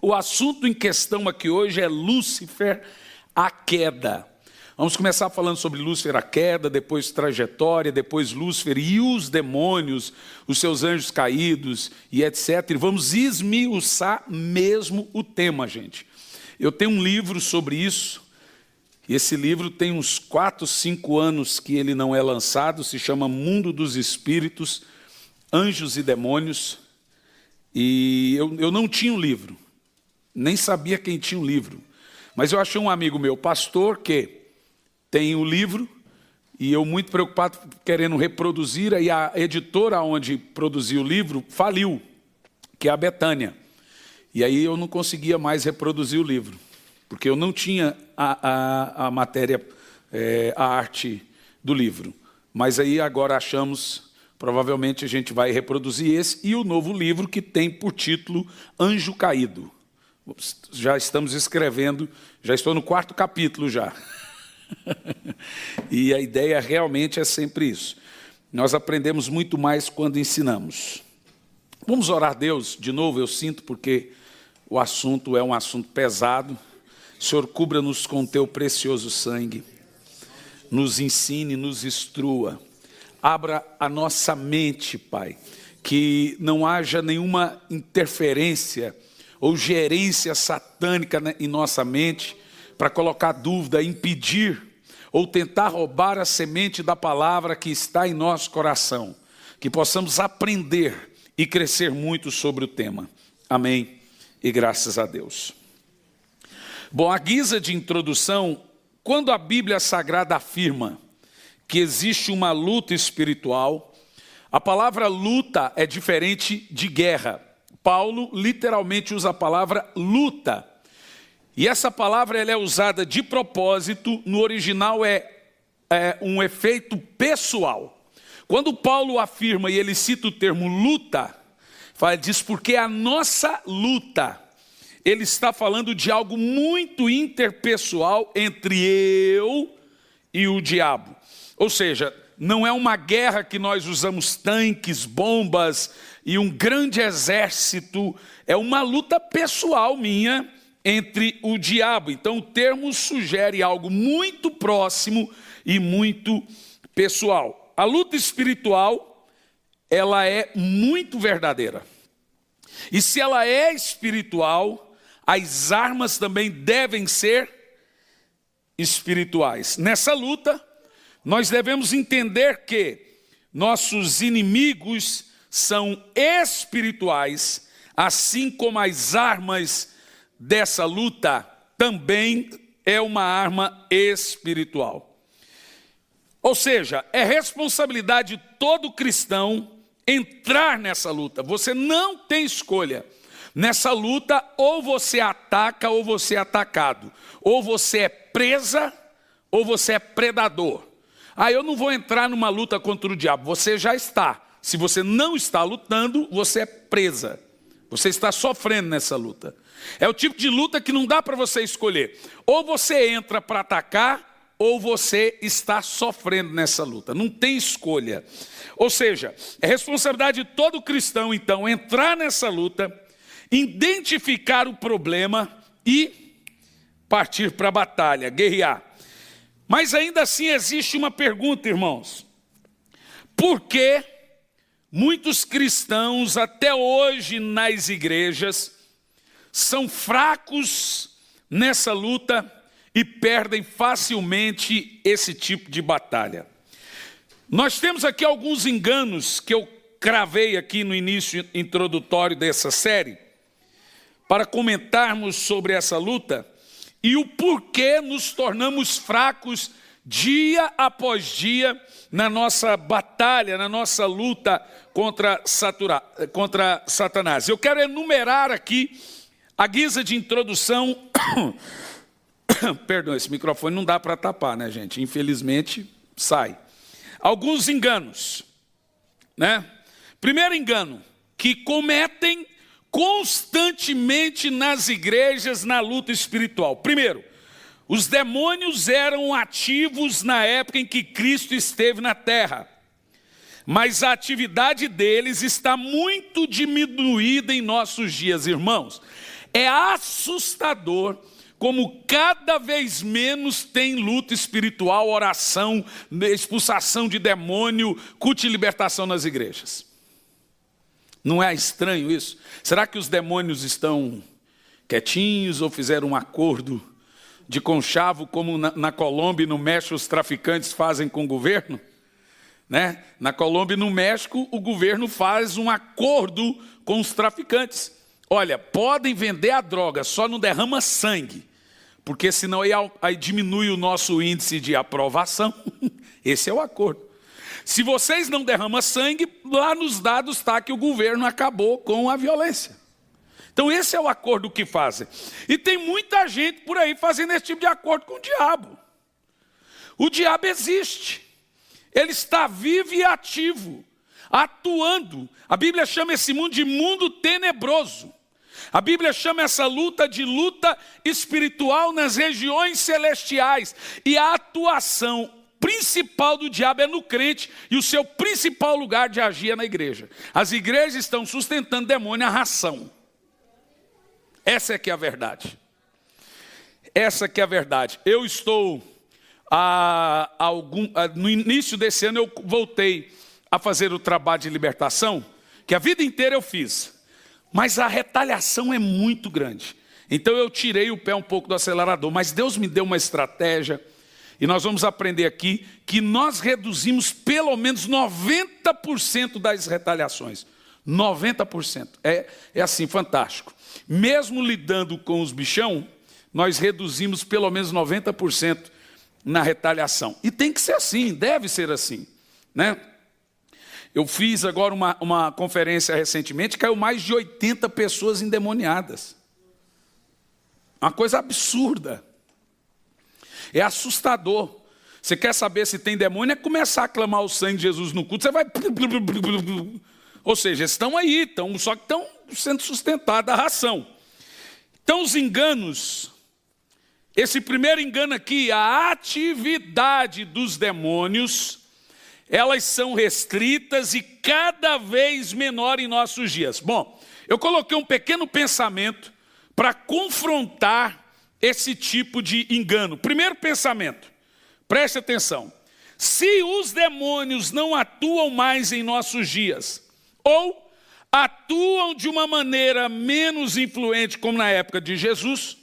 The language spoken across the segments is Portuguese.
O assunto em questão aqui hoje é Lúcifer, a queda. Vamos começar falando sobre Lúcifer, a queda, depois trajetória, depois Lúcifer e os demônios, os seus anjos caídos e etc. E vamos esmiuçar mesmo o tema, gente. Eu tenho um livro sobre isso, e esse livro tem uns 4, 5 anos que ele não é lançado, se chama Mundo dos Espíritos, Anjos e Demônios, e eu não tinha um livro, nem sabia quem tinha um livro, mas eu achei um amigo meu, pastor, que tem o livro, e eu muito preocupado, querendo reproduzir, aí a editora onde produziu o livro faliu, que é a Betânia. E aí eu não conseguia mais reproduzir o livro, porque eu não tinha a matéria, a arte do livro. Mas aí agora achamos, provavelmente a gente vai reproduzir esse, e o novo livro que tem por título Anjo Caído. Já estamos escrevendo, já estou no 4º capítulo já. E a ideia realmente é sempre isso. Nós aprendemos muito mais quando ensinamos. Vamos orar a Deus de novo, eu sinto, porque o assunto é um assunto pesado. Senhor, cubra-nos com o teu precioso sangue. Nos ensine, nos instrua. Abra a nossa mente, Pai. Que não haja nenhuma interferência ou gerência satânica em nossa mente para colocar dúvida, impedir ou tentar roubar a semente da palavra que está em nosso coração. Que possamos aprender e crescer muito sobre o tema. Amém. E graças a Deus. Bom, a guisa de introdução, quando a Bíblia Sagrada afirma que existe uma luta espiritual, a palavra luta é diferente de guerra. Paulo literalmente usa a palavra luta. E essa palavra ela é usada de propósito, no original é um efeito pessoal. Quando Paulo afirma e ele cita o termo luta, diz porque a nossa luta, ele está falando de algo muito interpessoal entre eu e o diabo. Ou seja, não é uma guerra que nós usamos tanques, bombas e um grande exército, é uma luta pessoal minha entre o diabo. Então o termo sugere algo muito próximo e muito pessoal. A luta espiritual, ela é muito verdadeira. E se ela é espiritual, as armas também devem ser espirituais. Nessa luta, nós devemos entender que nossos inimigos são espirituais, assim como as armas dessa luta também é uma arma espiritual. Ou seja, é responsabilidade de todo cristão entrar nessa luta. Você não tem escolha. Nessa luta, ou você ataca ou você é atacado. Ou você é presa ou você é predador. Eu não vou entrar numa luta contra o diabo. Você já está. Se você não está lutando, você é presa. Você está sofrendo nessa luta. É o tipo de luta que não dá para você escolher. Ou você entra para atacar, ou você está sofrendo nessa luta. Não tem escolha. Ou seja, é responsabilidade de todo cristão, então, entrar nessa luta, identificar o problema e partir para a batalha, guerrear. Mas ainda assim existe uma pergunta, irmãos. Por que muitos cristãos, até hoje nas igrejas, são fracos nessa luta e perdem facilmente esse tipo de batalha? Nós temos aqui alguns enganos que eu cravei aqui no início introdutório dessa série, para comentarmos sobre essa luta e o porquê nos tornamos fracos dia após dia na nossa batalha, na nossa luta contra Satanás. Eu quero enumerar aqui, a guisa de introdução, perdão, esse microfone não dá para tapar, né, gente? Infelizmente, sai. Alguns enganos, né? Primeiro engano, que cometem constantemente nas igrejas na luta espiritual. Primeiro, os demônios eram ativos na época em que Cristo esteve na terra. Mas a atividade deles está muito diminuída em nossos dias, irmãos. É assustador como cada vez menos tem luta espiritual, oração, expulsação de demônio, culto e libertação nas igrejas. Não é estranho isso? Será que os demônios estão quietinhos ou fizeram um acordo de conchavo, como na Colômbia e no México os traficantes fazem com o governo? Né? Na Colômbia e no México o governo faz um acordo com os traficantes. Olha, podem vender a droga, só não derrama sangue, porque senão aí diminui o nosso índice de aprovação. Esse é o acordo. Se vocês não derramam sangue, lá nos dados está que o governo acabou com a violência. Então esse é o acordo que fazem. E tem muita gente por aí fazendo esse tipo de acordo com o diabo. O diabo existe. Ele está vivo e ativo, atuando. A Bíblia chama esse mundo de mundo tenebroso. A Bíblia chama essa luta de luta espiritual nas regiões celestiais. E a atuação principal do diabo é no crente, e o seu principal lugar de agir é na igreja. As igrejas estão sustentando demônio à ração. Essa é que é a verdade. Essa que é a verdade. Eu estou, no início desse ano, eu voltei a fazer o trabalho de libertação, que a vida inteira eu fiz. Mas a retaliação é muito grande. Então eu tirei o pé um pouco do acelerador, mas Deus me deu uma estratégia. E nós vamos aprender aqui que nós reduzimos pelo menos 90% das retaliações. 90%. É assim, fantástico. Mesmo lidando com os bichão, nós reduzimos pelo menos 90% na retaliação. E tem que ser assim, deve ser assim, né? Eu fiz agora uma conferência recentemente, caiu mais de 80 pessoas endemoniadas. Uma coisa absurda. É assustador. Você quer saber se tem demônio? É começar a clamar o sangue de Jesus no culto. Você vai... Ou seja, estão aí, só que estão sendo sustentados a ração. Então os enganos, esse primeiro engano aqui, a atividade dos demônios, elas são restritas e cada vez menor em nossos dias. Bom, eu coloquei um pequeno pensamento para confrontar esse tipo de engano. Primeiro pensamento, preste atenção. Se os demônios não atuam mais em nossos dias, ou atuam de uma maneira menos influente, como na época de Jesus,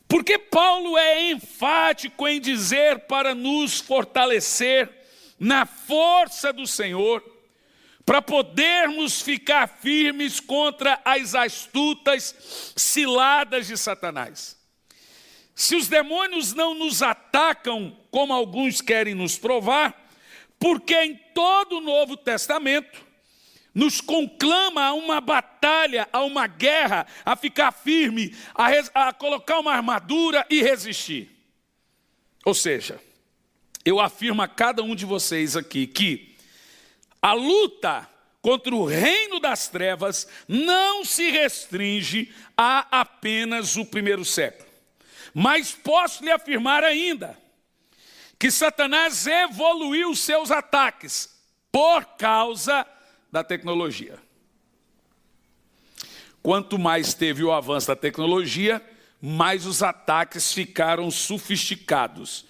porque Paulo é enfático em dizer para nos fortalecer na força do Senhor, para podermos ficar firmes contra as astutas ciladas de Satanás. Se os demônios não nos atacam, como alguns querem nos provar, porque em todo o Novo Testamento nos conclama a uma batalha, a uma guerra, a ficar firme, a colocar uma armadura e resistir. Ou seja, eu afirmo a cada um de vocês aqui que a luta contra o reino das trevas não se restringe a apenas o primeiro século. Mas posso lhe afirmar ainda que Satanás evoluiu os seus ataques por causa da tecnologia. Quanto mais teve o avanço da tecnologia, mais os ataques ficaram sofisticados.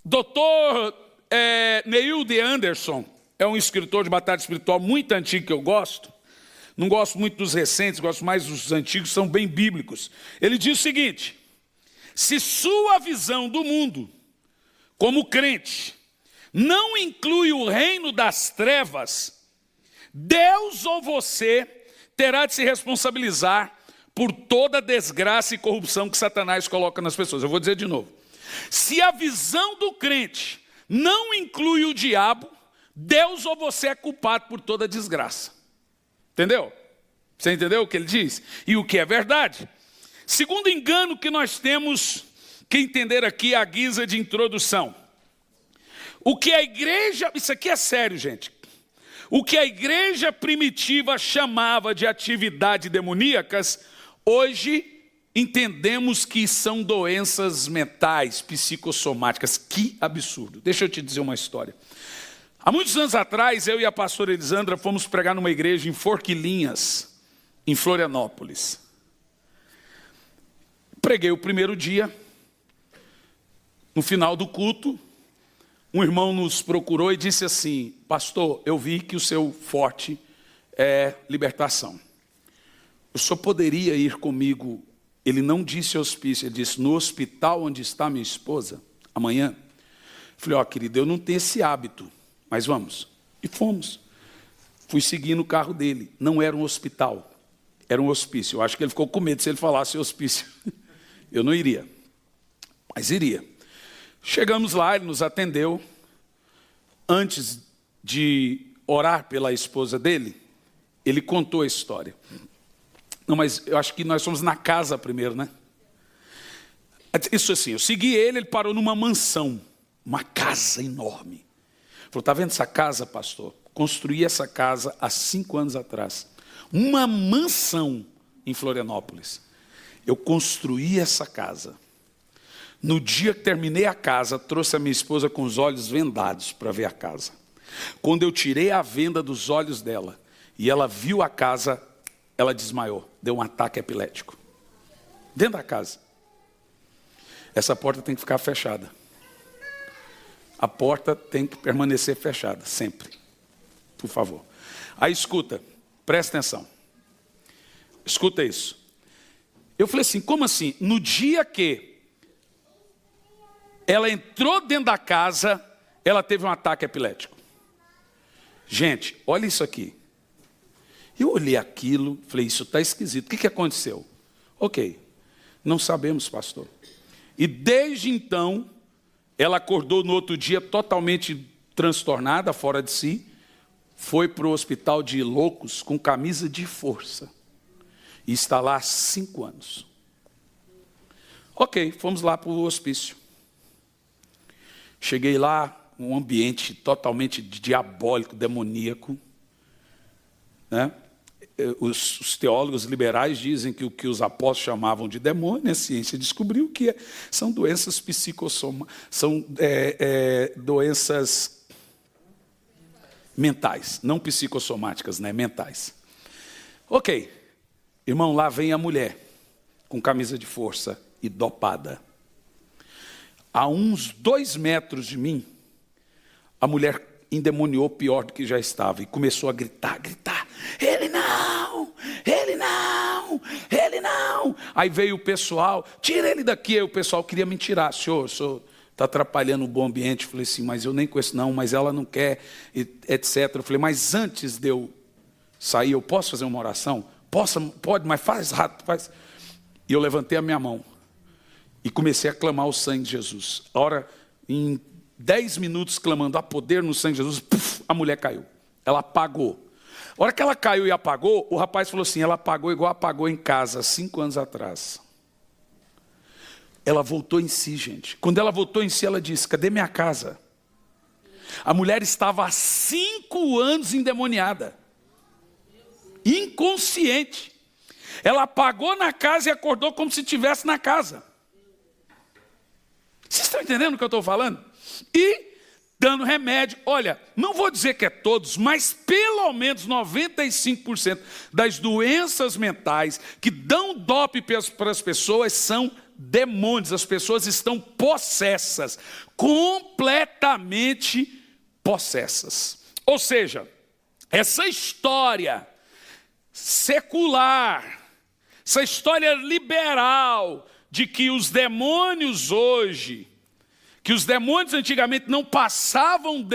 Dr. Neil D. Anderson é um escritor de batalha espiritual muito antigo que eu gosto. Não gosto muito dos recentes, gosto mais dos antigos, são bem bíblicos. Ele diz o seguinte: se sua visão do mundo, como crente, não inclui o reino das trevas, Deus ou você terá de se responsabilizar por toda a desgraça e corrupção que Satanás coloca nas pessoas. Eu vou dizer de novo. Se a visão do crente não inclui o diabo, Deus ou você é culpado por toda a desgraça. Entendeu? Você entendeu o que ele diz? E o que é verdade? Segundo engano que nós temos que entender aqui à guisa de introdução. O que a igreja... Isso aqui é sério, gente. O que a igreja primitiva chamava de atividades demoníacas, hoje entendemos que são doenças mentais, psicossomáticas. Que absurdo. Deixa eu te dizer uma história. Há muitos anos atrás, eu e a pastora Elisandra fomos pregar numa igreja em Forquilinhas, em Florianópolis. Preguei o primeiro dia. No final do culto, um irmão nos procurou e disse assim: pastor, eu vi que o seu forte é libertação. O senhor poderia ir comigo? Ele não disse hospício, ele disse no hospital onde está minha esposa, amanhã. Falei, querido, eu não tenho esse hábito, mas vamos. E fomos. Fui seguindo o carro dele. Não era um hospital, era um hospício. Eu acho que ele ficou com medo se ele falasse hospício. Eu não iria, mas iria. Chegamos lá, ele nos atendeu. Antes de orar pela esposa dele, ele contou a história. Não, mas eu acho que nós fomos na casa primeiro, né? Isso assim, eu segui ele parou numa mansão, uma casa enorme. Falou, está vendo essa casa, pastor? Construí essa casa há 5 anos atrás. Uma mansão em Florianópolis. Eu construí essa casa. No dia que terminei a casa, trouxe a minha esposa com os olhos vendados para ver a casa. Quando eu tirei a venda dos olhos dela e ela viu a casa, ela desmaiou, deu um ataque epilético. Dentro da casa. Essa porta tem que ficar fechada. A porta tem que permanecer fechada, sempre. Por favor. Aí escuta, presta atenção. Escuta isso. Eu falei assim, como assim? No dia que ela entrou dentro da casa, ela teve um ataque epilético. Gente, olha isso aqui. Eu olhei aquilo, falei, isso está esquisito. O que aconteceu? Ok, não sabemos, pastor. E desde então, ela acordou no outro dia totalmente transtornada, fora de si. Foi para o hospital de loucos com camisa de força. E está lá há 5 anos. Ok, fomos lá para o hospício. Cheguei lá, um ambiente totalmente diabólico, demoníaco. Né? Os teólogos liberais dizem que o que os apóstolos chamavam de demônio, a ciência descobriu que são doenças psicossomáticas, são doenças mentais, não psicossomáticas, né? Mentais. Ok, irmão, lá vem a mulher, com camisa de força e dopada. A uns 2 metros de mim, a mulher endemoniou pior do que já estava e começou a gritar. Ele não, ele não, ele não. Aí veio o pessoal, tira ele daqui. Aí o pessoal queria me tirar. Senhor está atrapalhando o bom ambiente. Eu falei assim, mas eu nem conheço não, mas ela não quer, etc. Eu falei, mas antes de eu sair, eu posso fazer uma oração? Pode, mas faz rápido, faz. E eu levantei a minha mão e comecei a clamar o sangue de Jesus. Em 10 minutos clamando, há poder no sangue de Jesus, puff, a mulher caiu. Ela apagou. A hora que ela caiu e apagou, o rapaz falou assim, ela apagou igual apagou em casa, 5 anos atrás. Ela voltou em si, gente. Quando ela voltou em si, ela disse, cadê minha casa? A mulher estava há 5 anos endemoniada. Inconsciente. Ela apagou na casa e acordou como se estivesse na casa. Vocês estão entendendo o que eu estou falando? E dando remédio. Olha, não vou dizer que é todos, mas pelo menos 95% das doenças mentais que dão dope para as pessoas são demônios. As pessoas estão possessas, completamente possessas. Ou seja, essa história secular, essa história liberal de que os demônios hoje, que os demônios antigamente não passavam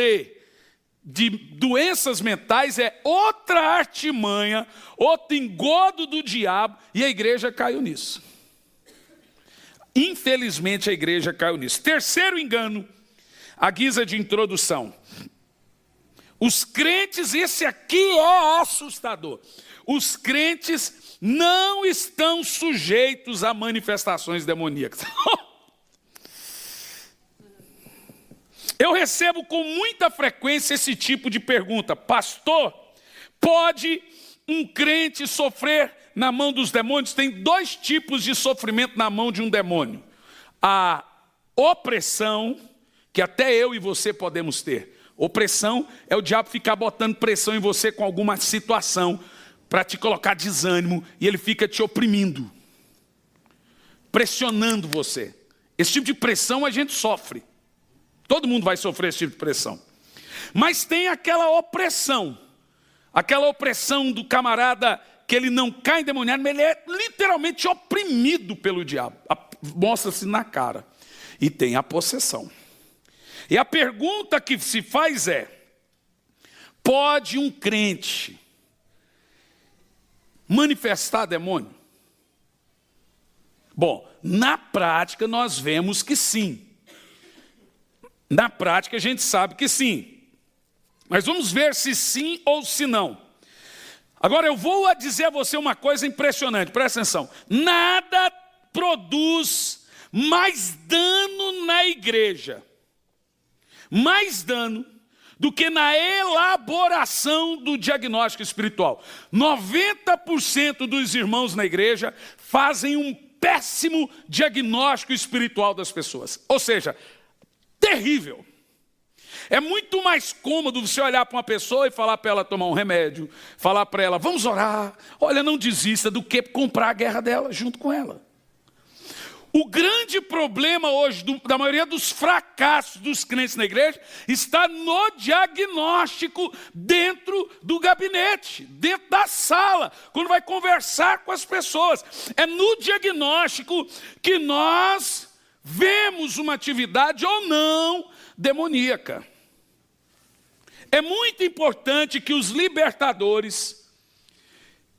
de doenças mentais, é outra artimanha, outro engodo do diabo, e a igreja caiu nisso. Infelizmente a igreja caiu nisso. Terceiro engano, a guisa de introdução. Os crentes, esse aqui é assustador. Os crentes não estão sujeitos a manifestações demoníacas. Eu recebo com muita frequência esse tipo de pergunta. Pastor, pode um crente sofrer na mão dos demônios? Tem 2 tipos de sofrimento na mão de um demônio. A opressão, que até eu e você podemos ter. Opressão é o diabo ficar botando pressão em você com alguma situação para te colocar desânimo e ele fica te oprimindo. pressionando você. Esse tipo de pressão a gente sofre. Todo mundo vai sofrer esse tipo de pressão. Mas tem aquela opressão do camarada que ele não cai endemoniado, mas ele é literalmente oprimido pelo diabo. Mostra-se na cara. E tem a possessão. E a pergunta que se faz é: pode um crente manifestar demônio? Bom, na prática nós vemos que sim. Na prática a gente sabe que sim. Mas vamos ver se sim ou se não. Agora eu vou dizer a você uma coisa impressionante, presta atenção. Nada produz mais dano na igreja, mais dano do que na elaboração do diagnóstico espiritual. 90% dos irmãos na igreja fazem um péssimo diagnóstico espiritual das pessoas. Ou seja, terrível. É muito mais cômodo você olhar para uma pessoa e falar para ela tomar um remédio, falar para ela, vamos orar, olha, não desista, do que comprar a guerra dela junto com ela. O grande problema hoje, da maioria dos fracassos dos crentes na igreja, está no diagnóstico dentro do gabinete, dentro da sala, quando vai conversar com as pessoas. É no diagnóstico que nós vemos uma atividade ou não demoníaca. É muito importante que os libertadores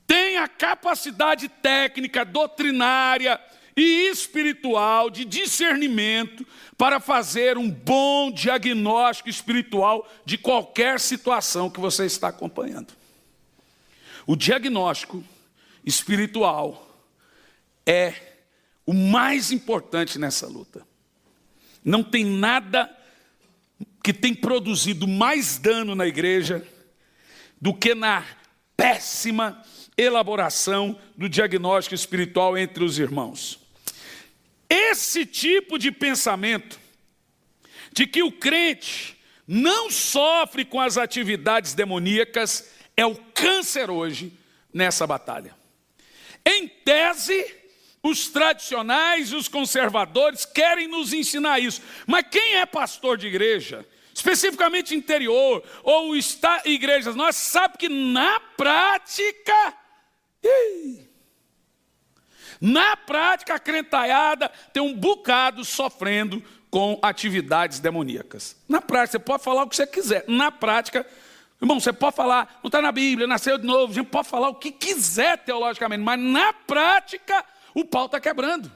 tenham a capacidade técnica, doutrinária e espiritual de discernimento para fazer um bom diagnóstico espiritual de qualquer situação que você está acompanhando. O diagnóstico espiritual é o mais importante nessa luta. Não tem nada que tem produzido mais dano na igreja do que na péssima elaboração do diagnóstico espiritual entre os irmãos. Esse tipo de pensamento, de que o crente não sofre com as atividades demoníacas, é o câncer hoje nessa batalha. Em tese, os tradicionais e os conservadores querem nos ensinar isso. Mas quem é pastor de igreja, especificamente interior, ou igrejas nós, sabe que na prática, a crentalhada tem um bocado sofrendo com atividades demoníacas. Na prática, você pode falar o que você quiser. Na prática, irmão, você pode falar, não está na Bíblia, nasceu de novo, a gente pode falar o que quiser teologicamente, mas na prática, o pau está quebrando.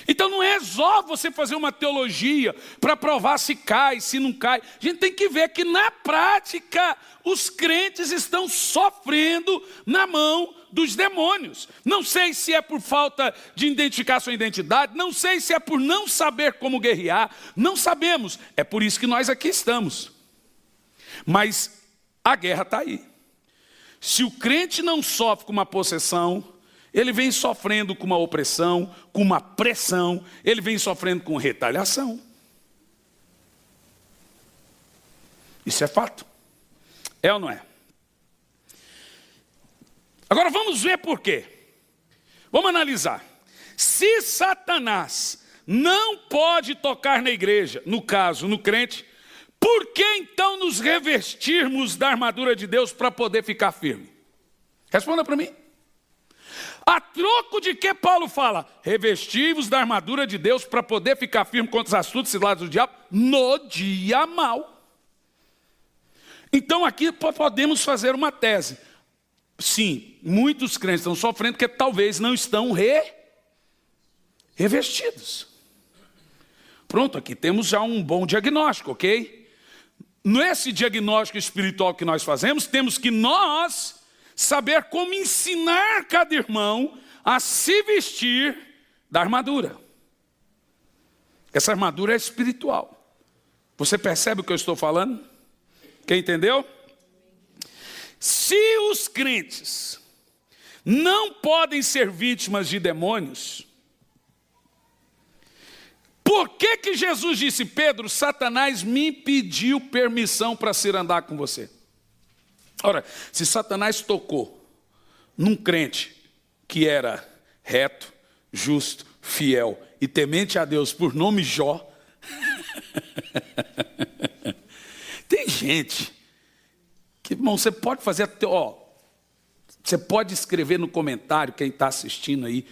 Então não é só você fazer uma teologia para provar se cai, se não cai. A gente tem que ver que na prática os crentes estão sofrendo na mão dos demônios. Não sei se é por falta de identificar sua identidade, não sei se é por não saber como guerrear, não sabemos. É por isso que nós aqui estamos. Mas a guerra está aí. Se o crente não sofre com uma possessão, ele vem sofrendo com uma opressão, com uma pressão, ele vem sofrendo com retaliação. Isso é fato. É ou não é? Agora vamos ver por quê. Vamos analisar. Se Satanás não pode tocar na igreja, no caso, no crente, por que então nos revestirmos da armadura de Deus para poder ficar firme? Responda para mim. A troco de que Paulo fala? Revestivos da armadura de Deus para poder ficar firme contra os astutos ciladas do diabo no dia mau. Então aqui podemos fazer uma tese. Sim, muitos crentes estão sofrendo porque talvez não estão revestidos. Pronto, aqui temos já um bom diagnóstico, ok? Nesse diagnóstico espiritual que nós fazemos, temos que nós saber como ensinar cada irmão a se vestir da armadura. Essa armadura é espiritual. Você percebe o que eu estou falando? Quem entendeu? Se os crentes não podem ser vítimas de demônios, por que Jesus disse, Pedro, Satanás me pediu permissão para se andar com você? Ora, se Satanás tocou num crente que era reto, justo, fiel e temente a Deus por nome Jó. Tem gente que, irmão, você pode fazer até, você pode escrever no comentário, quem está assistindo aí,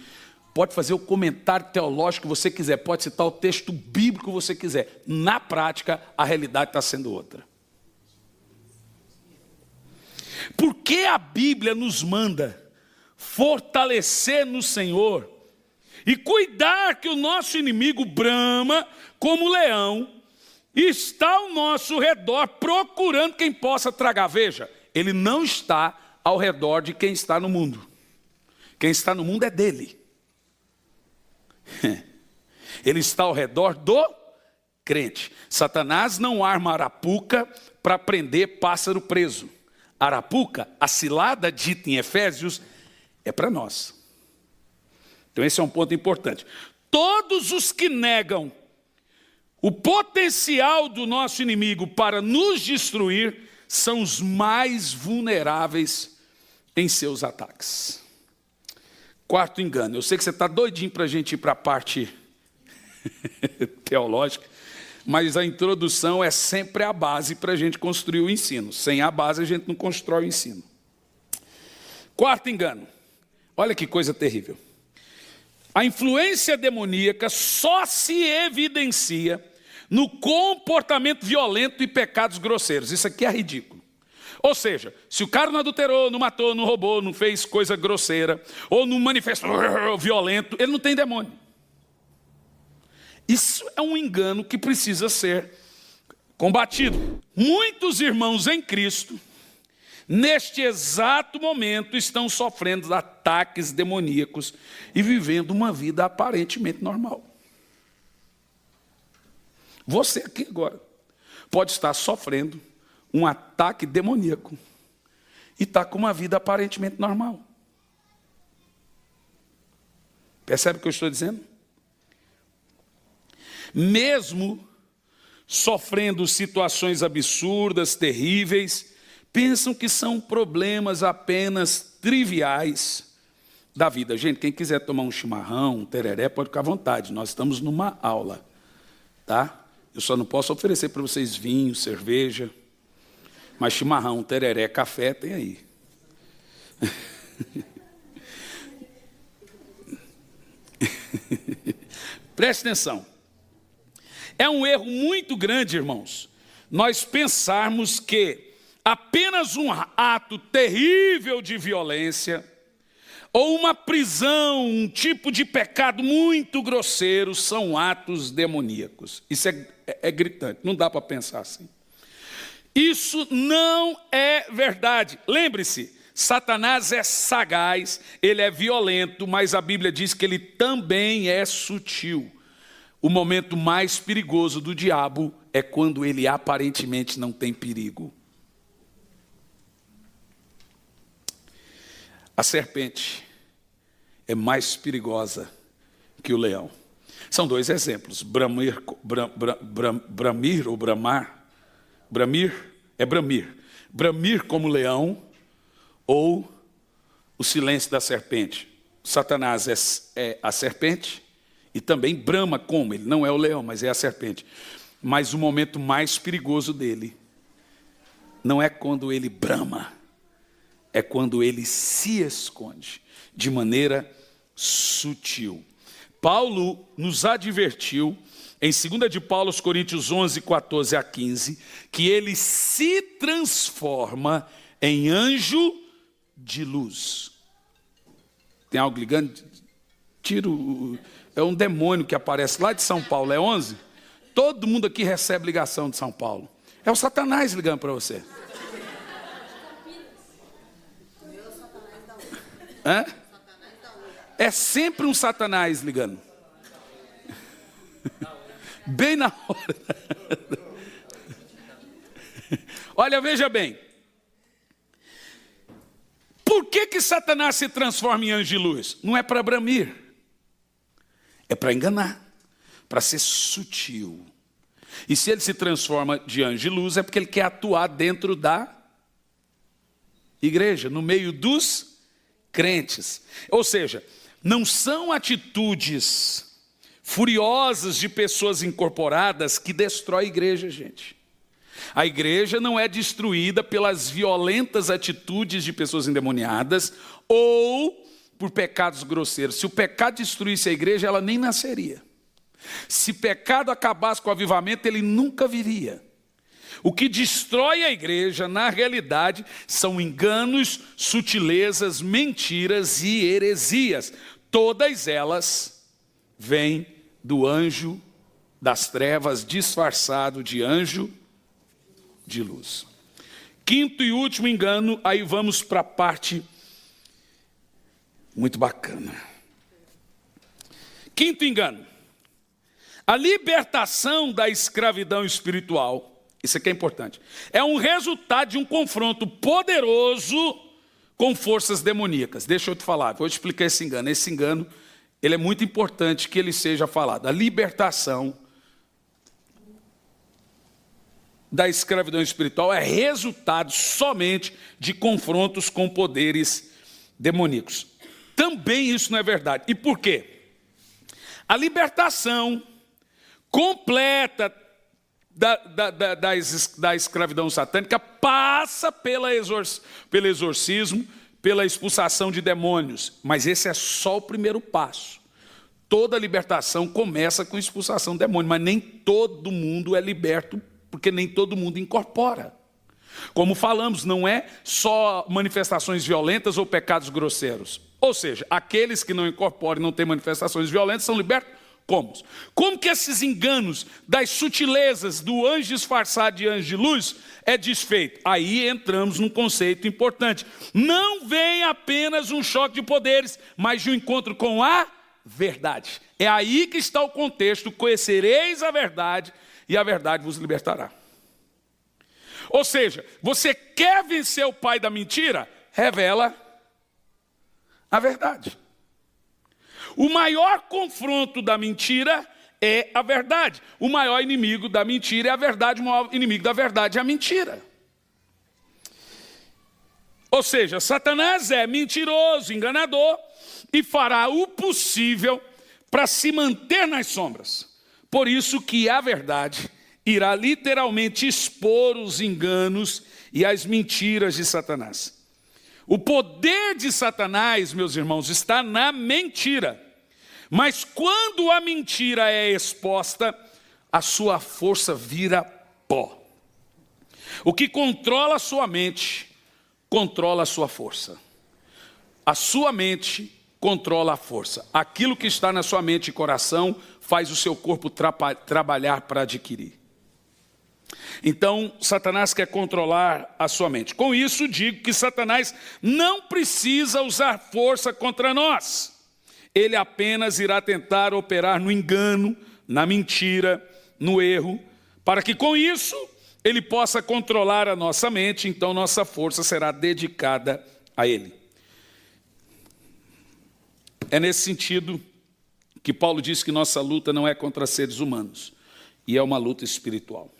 pode fazer o comentário teológico que você quiser, pode citar o texto bíblico que você quiser. Na prática, a realidade está sendo outra. Por que a Bíblia nos manda fortalecer no Senhor e cuidar que o nosso inimigo brama como leão e está ao nosso redor procurando quem possa tragar? Veja, ele não está ao redor de quem está no mundo. Quem está no mundo é dele. Ele está ao redor do crente. Satanás não arma arapuca para prender pássaro preso. Arapuca, a cilada dita em Efésios, é para nós. Então esse é um ponto importante. Todos os que negam o potencial do nosso inimigo para nos destruir são os mais vulneráveis em seus ataques. Quarto engano. Eu sei que você está doidinho para a gente ir para a parte teológica, mas a introdução é sempre a base para a gente construir o ensino. Sem a base a gente não constrói o ensino. Quarto engano. Olha que coisa terrível. A influência demoníaca só se evidencia no comportamento violento e pecados grosseiros. Isso aqui é ridículo. Ou seja, se o cara não adulterou, não matou, não roubou, não fez coisa grosseira, ou não manifestou violento, ele não tem demônio. Isso é um engano que precisa ser combatido. Muitos irmãos em Cristo, neste exato momento, estão sofrendo ataques demoníacos e vivendo uma vida aparentemente normal. Você aqui agora pode estar sofrendo um ataque demoníaco e está com uma vida aparentemente normal. Percebe o que eu estou dizendo? Mesmo sofrendo situações absurdas, terríveis, pensam que são problemas apenas triviais da vida. Gente, quem quiser tomar um chimarrão, um tereré, pode ficar à vontade. Nós estamos numa aula, tá? Eu só não posso oferecer para vocês vinho, cerveja, mas chimarrão, tereré, café, tem aí. Preste atenção. É um erro muito grande, irmãos, nós pensarmos que apenas um ato terrível de violência, ou uma prisão, um tipo de pecado muito grosseiro, são atos demoníacos. Isso é gritante, não dá para pensar assim. Isso não é verdade. Lembre-se, Satanás é sagaz, ele é violento, mas a Bíblia diz que ele também é sutil. O momento mais perigoso do diabo é quando ele aparentemente não tem perigo. A serpente é mais perigosa que o leão. São dois exemplos. Bramir ou bramar. Bramir é bramir. Bramir como leão ou o silêncio da serpente. Satanás é a serpente e também brama como. Ele não é o leão, mas é a serpente. Mas o momento mais perigoso dele não é quando ele brama, é quando ele se esconde de maneira sutil. Paulo nos advertiu em 2 de Paulo, aos Coríntios 11, 14 a 15, que ele se transforma em anjo de luz. Tem algo ligando? É um demônio que aparece lá de São Paulo, é 11? Todo mundo aqui recebe ligação de São Paulo. É o Satanás ligando para você. Hã? É sempre um Satanás ligando. Bem na hora. Olha, veja bem. Por que Satanás se transforma em anjo de luz? Não é para bramir. É para enganar. Para ser sutil. E se ele se transforma de anjo de luz, é porque ele quer atuar dentro da igreja, no meio dos crentes. Ou seja, não são atitudes furiosas de pessoas incorporadas que destrói a igreja, gente. A igreja não é destruída pelas violentas atitudes de pessoas endemoniadas ou por pecados grosseiros. Se o pecado destruísse a igreja, ela nem nasceria. Se pecado acabasse com o avivamento, ele nunca viria. O que destrói a igreja, na realidade, são enganos, sutilezas, mentiras e heresias. Todas elas vêm do anjo das trevas, disfarçado de anjo de luz. Quinto e último engano, aí vamos para a parte muito bacana. Quinto engano. A libertação da escravidão espiritual, isso aqui é importante, é um resultado de um confronto poderoso com forças demoníacas. Deixa eu te falar, vou te explicar esse engano. Esse engano, ele é muito importante que ele seja falado. A libertação da escravidão espiritual é resultado somente de confrontos com poderes demoníacos. Também isso não é verdade. E por quê? A libertação completa da escravidão satânica passa pelo exorcismo, pela expulsação de demônios. Mas esse é só o primeiro passo. Toda libertação começa com expulsação de demônios, mas nem todo mundo é liberto, porque nem todo mundo incorpora. Como falamos, não é só manifestações violentas ou pecados grosseiros. Ou seja, aqueles que não incorporam e não têm manifestações violentas são libertos. Como que esses enganos das sutilezas do anjo disfarçado de anjo de luz é desfeito? Aí entramos num conceito importante. Não vem apenas um choque de poderes, mas de um encontro com a verdade. É aí que está o contexto: conhecereis a verdade e a verdade vos libertará. Ou seja, você quer vencer o pai da mentira? Revela a verdade. O maior confronto da mentira é a verdade. O maior inimigo da mentira é a verdade. O maior inimigo da verdade é a mentira. Ou seja, Satanás é mentiroso, enganador, e fará o possível para se manter nas sombras. Por isso que a verdade irá literalmente expor os enganos e as mentiras de Satanás. O poder de Satanás, meus irmãos, está na mentira. Mas quando a mentira é exposta, a sua força vira pó. O que controla a sua mente, controla a sua força. A sua mente controla a força. Aquilo que está na sua mente e coração faz o seu corpo trabalhar para adquirir. Então, Satanás quer controlar a sua mente. Com isso, digo que Satanás não precisa usar força contra nós. Ele apenas irá tentar operar no engano, na mentira, no erro, para que com isso ele possa controlar a nossa mente, então nossa força será dedicada a ele. É nesse sentido que Paulo diz que nossa luta não é contra seres humanos, e é uma luta espiritual.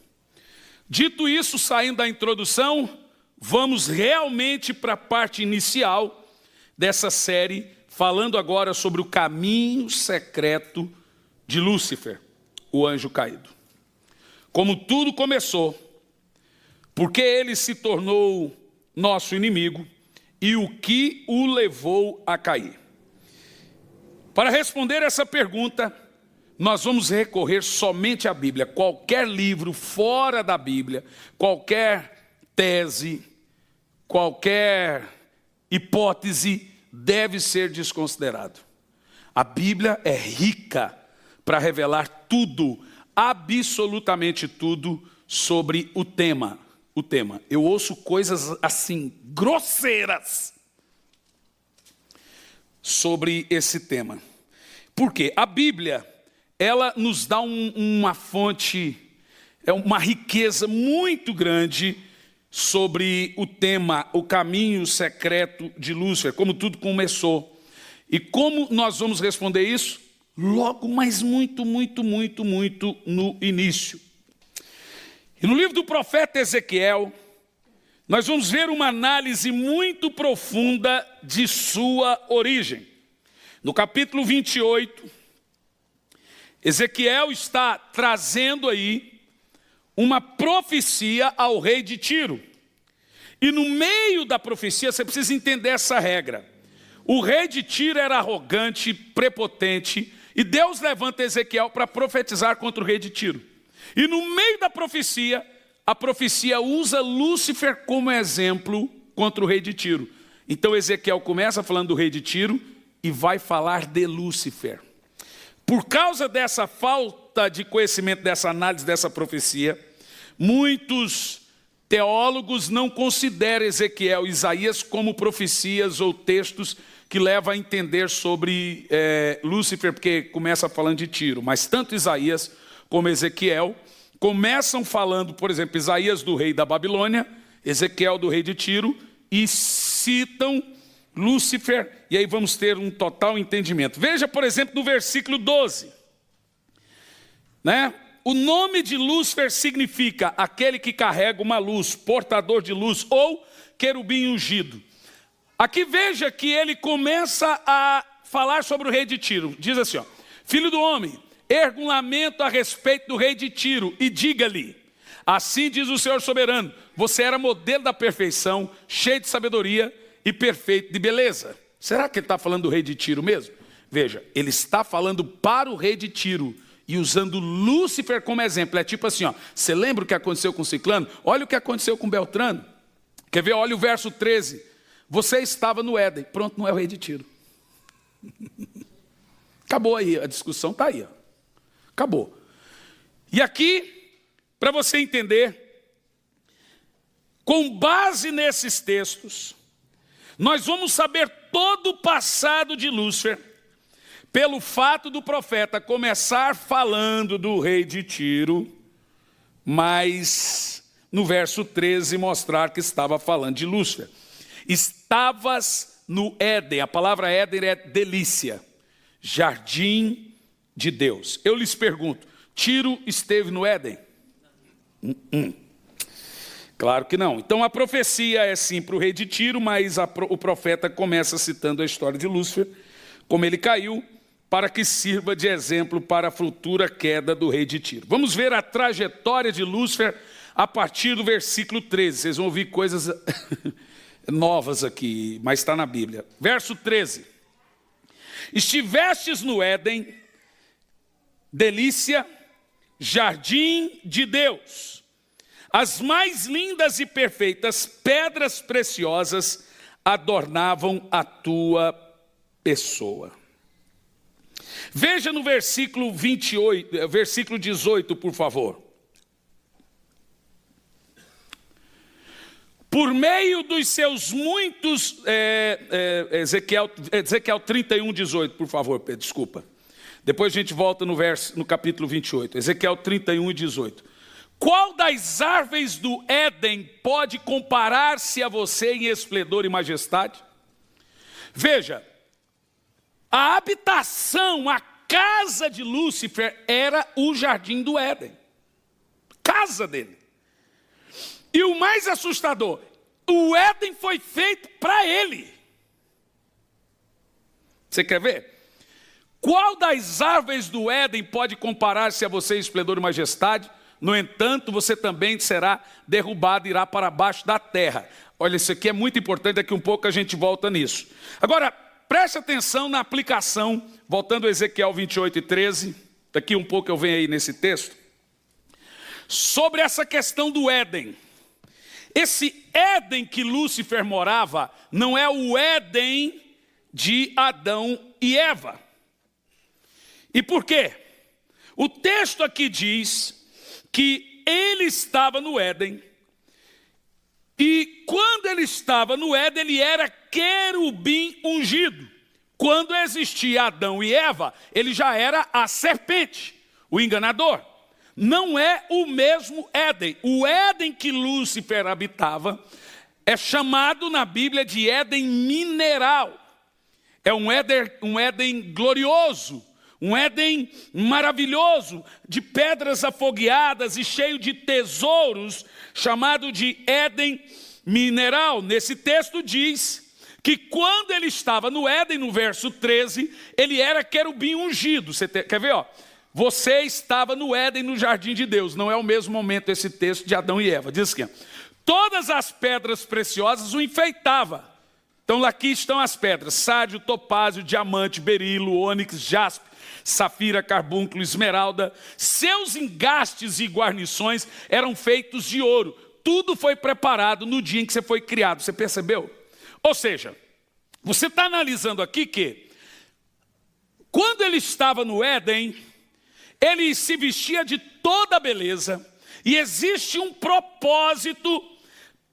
Dito isso, saindo da introdução, vamos realmente para a parte inicial dessa série, falando agora sobre o caminho secreto de Lúcifer, o anjo caído. Como tudo começou, porque ele se tornou nosso inimigo e o que o levou a cair. Para responder essa pergunta, nós vamos recorrer somente à Bíblia. Qualquer livro fora da Bíblia, qualquer tese, qualquer hipótese deve ser desconsiderado. A Bíblia é rica para revelar tudo, absolutamente tudo, sobre o tema. Eu ouço coisas assim, grosseiras, sobre esse tema. Por quê? A Bíblia, ela nos dá uma fonte, uma riqueza muito grande sobre o tema, o caminho secreto de Lúcifer, como tudo começou. E como nós vamos responder isso? Logo, mas muito no início. E no livro do profeta Ezequiel, nós vamos ver uma análise muito profunda de sua origem. No capítulo 28, Ezequiel está trazendo aí uma profecia ao rei de Tiro. E no meio da profecia, você precisa entender essa regra. O rei de Tiro era arrogante, prepotente, e Deus levanta Ezequiel para profetizar contra o rei de Tiro. E no meio da profecia, a profecia usa Lúcifer como exemplo contra o rei de Tiro. Então Ezequiel começa falando do rei de Tiro e vai falar de Lúcifer. Por causa dessa falta de conhecimento, dessa análise, dessa profecia, muitos teólogos não consideram Ezequiel e Isaías como profecias ou textos que levam a entender sobre Lúcifer, porque começa falando de Tiro. Mas tanto Isaías como Ezequiel começam falando, por exemplo, Isaías do rei da Babilônia, Ezequiel do rei de Tiro, e citam Lúcifer, e aí vamos ter um total entendimento. Veja, por exemplo, no versículo 12. O nome de Lúcifer significa aquele que carrega uma luz, portador de luz, ou querubim ungido. Aqui veja que ele começa a falar sobre o rei de Tiro. Diz assim, filho do homem, erga um lamento a respeito do rei de Tiro e diga-lhe, assim diz o Senhor soberano, você era modelo da perfeição, cheio de sabedoria e perfeito de beleza. Será que ele está falando do rei de Tiro mesmo? Veja, ele está falando para o rei de Tiro e usando Lúcifer como exemplo. É tipo assim, você lembra o que aconteceu com Ciclano? Olha o que aconteceu com Beltrano. Quer ver? Olha o verso 13. Você estava no Éden. Pronto, não é o rei de Tiro. Acabou aí, a discussão está aí. Acabou. E aqui, para você entender, com base nesses textos, nós vamos saber todo o passado de Lúcifer, pelo fato do profeta começar falando do rei de Tiro, mas no verso 13 mostrar que estava falando de Lúcifer. Estavas no Éden, a palavra Éden é delícia, jardim de Deus. Eu lhes pergunto, Tiro esteve no Éden? Claro que não. Então a profecia é sim para o rei de Tiro, mas o profeta começa citando a história de Lúcifer, como ele caiu, para que sirva de exemplo para a futura queda do rei de Tiro. Vamos ver a trajetória de Lúcifer a partir do versículo 13. Vocês vão ouvir coisas novas aqui, mas está na Bíblia. Verso 13. Estivestes no Éden, delícia, jardim de Deus. As mais lindas e perfeitas pedras preciosas adornavam a tua pessoa. Veja no versículo 28, versículo 18, por favor. Por meio dos seus muitos, Ezequiel 31, 18, por favor, Pedro, desculpa. Depois a gente volta no capítulo 28, Ezequiel 31 e 18. Qual das árvores do Éden pode comparar-se a você em esplendor e majestade? Veja, a habitação, a casa de Lúcifer era o jardim do Éden. Casa dele. E o mais assustador, o Éden foi feito para ele. Você quer ver? Qual das árvores do Éden pode comparar-se a você em esplendor e majestade? No entanto, você também será derrubado e irá para baixo da terra. Olha, isso aqui é muito importante, daqui um pouco a gente volta nisso. Agora, preste atenção na aplicação, voltando a Ezequiel 28 e 13, daqui um pouco eu venho aí nesse texto, sobre essa questão do Éden. Esse Éden que Lúcifer morava não é o Éden de Adão e Eva. E por quê? O texto aqui diz que ele estava no Éden, e quando ele estava no Éden, ele era querubim ungido. Quando existia Adão e Eva, ele já era a serpente, o enganador. Não é o mesmo Éden. O Éden que Lúcifer habitava é chamado na Bíblia de Éden mineral. É um Éden glorioso, um Éden maravilhoso, de pedras afogueadas e cheio de tesouros, chamado de Éden mineral. Nesse texto diz que quando ele estava no Éden, no verso 13, ele era querubim ungido. Você quer ver? Você estava no Éden, no jardim de Deus. Não é o mesmo momento esse texto de Adão e Eva. Diz aqui, todas as pedras preciosas o enfeitavam. Então aqui estão as pedras: sárdio, topázio, diamante, berilo, ônix, jaspe, safira, carbúnculo, esmeralda. Seus engastes e guarnições eram feitos de ouro. Tudo foi preparado no dia em que você foi criado. Você percebeu? Ou seja, você está analisando aqui que quando ele estava no Éden, ele se vestia de toda a beleza, e existe um propósito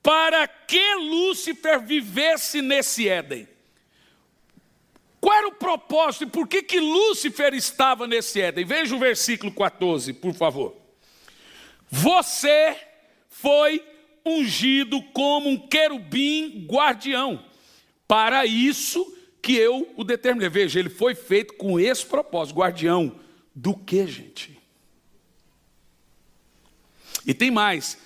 para que Lúcifer vivesse nesse Éden. Qual era o propósito e por que Lúcifer estava nesse Éden? Veja o versículo 14, por favor. Você foi ungido como um querubim guardião. Para isso que eu o determinei. Veja, ele foi feito com esse propósito. Guardião do que, gente? E tem mais.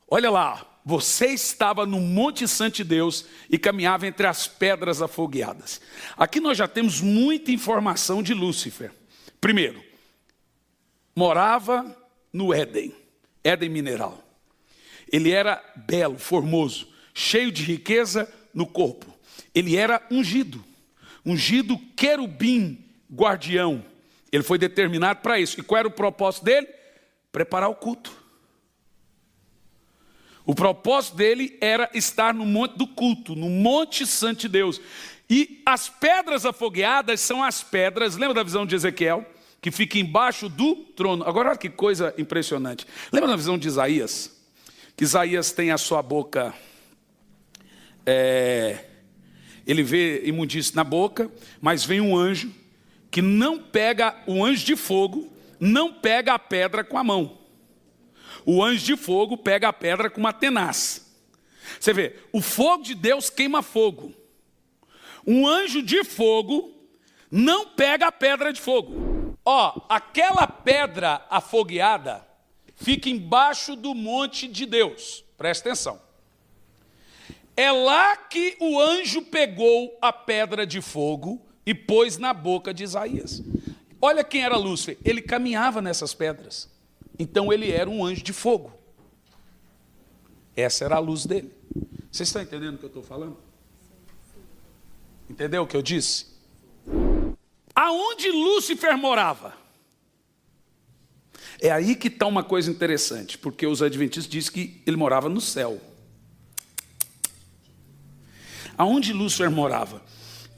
Olha lá. Você estava no Monte Santo de Deus e caminhava entre as pedras afogueadas. Aqui nós já temos muita informação de Lúcifer. Primeiro, morava no Éden, Éden mineral. Ele era belo, formoso, cheio de riqueza no corpo. Ele era ungido querubim guardião. Ele foi determinado para isso. E qual era o propósito dele? Preparar o culto. O propósito dele era estar no monte do culto, no Monte Santo de Deus. E as pedras afogueadas são as pedras, lembra da visão de Ezequiel? Que fica embaixo do trono. Agora olha que coisa impressionante. Lembra da visão de Isaías? Que Isaías tem a sua boca, ele vê imundície na boca, mas vem um anjo que não pega, o anjo de fogo, não pega a pedra com a mão. O anjo de fogo pega a pedra com uma tenaz. Você vê, o fogo de Deus queima fogo. Um anjo de fogo não pega a pedra de fogo. Aquela pedra afogueada fica embaixo do monte de Deus. Presta atenção. É lá que o anjo pegou a pedra de fogo e pôs na boca de Isaías. Olha quem era Lúcifer. Ele caminhava nessas pedras. Então ele era um anjo de fogo. Essa era a luz dele. Vocês estão entendendo o que eu estou falando? Entendeu o que eu disse? Aonde Lúcifer morava? É aí que está uma coisa interessante, porque os adventistas dizem que ele morava no céu. Aonde Lúcifer morava?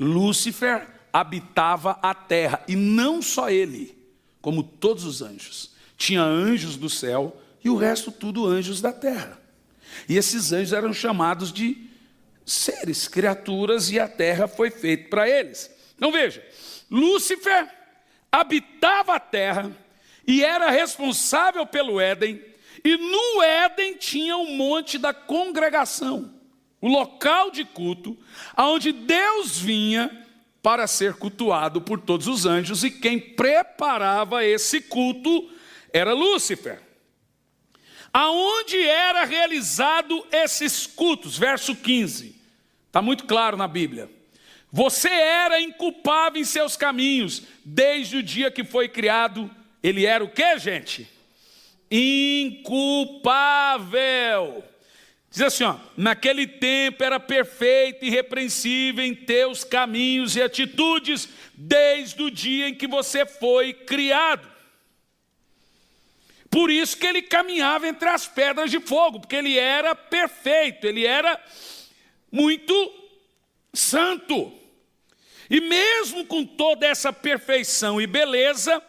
Lúcifer habitava a terra, e não só ele, como todos os anjos. Tinha anjos do céu e o resto tudo anjos da terra. E esses anjos eram chamados de seres, criaturas, e a terra foi feita para eles. Então veja, Lúcifer habitava a terra e era responsável pelo Éden, e no Éden tinha o monte da congregação, o local de culto, onde Deus vinha para ser cultuado por todos os anjos, e quem preparava esse culto era Lúcifer. Aonde era realizado esses cultos? Verso 15. Está muito claro na Bíblia. Você era inculpável em seus caminhos. Desde o dia que foi criado, ele era o quê, gente? Inculpável. Diz assim, naquele tempo era perfeito e irrepreensível em teus caminhos e atitudes, desde o dia em que você foi criado. Por isso que ele caminhava entre as pedras de fogo, porque ele era perfeito, ele era muito santo. E mesmo com toda essa perfeição e beleza,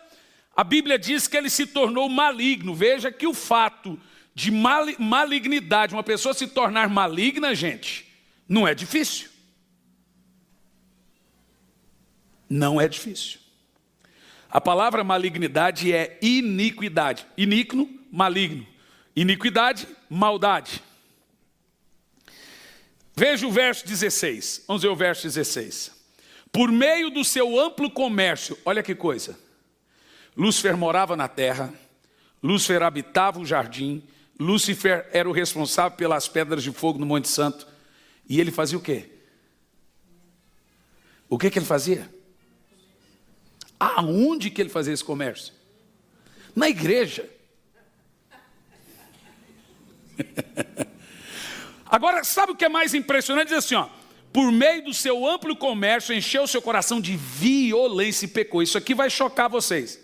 a Bíblia diz que ele se tornou maligno. Veja que o fato de malignidade, uma pessoa se tornar maligna, gente, não é difícil. Não é difícil. A palavra malignidade é iniquidade. Iníquo, maligno. Iniquidade, maldade. Veja o verso 16. Vamos ver o verso 16. Por meio do seu amplo comércio, olha que coisa. Lúcifer morava na terra, Lúcifer habitava o jardim, Lúcifer era o responsável pelas pedras de fogo no Monte Santo. E ele fazia o quê? O que ele fazia? Aonde que ele fazia esse comércio? Na igreja. Agora, sabe o que é mais impressionante? Diz assim, ó, por meio do seu amplo comércio, encheu o seu coração de violência e pecou. Isso aqui vai chocar vocês.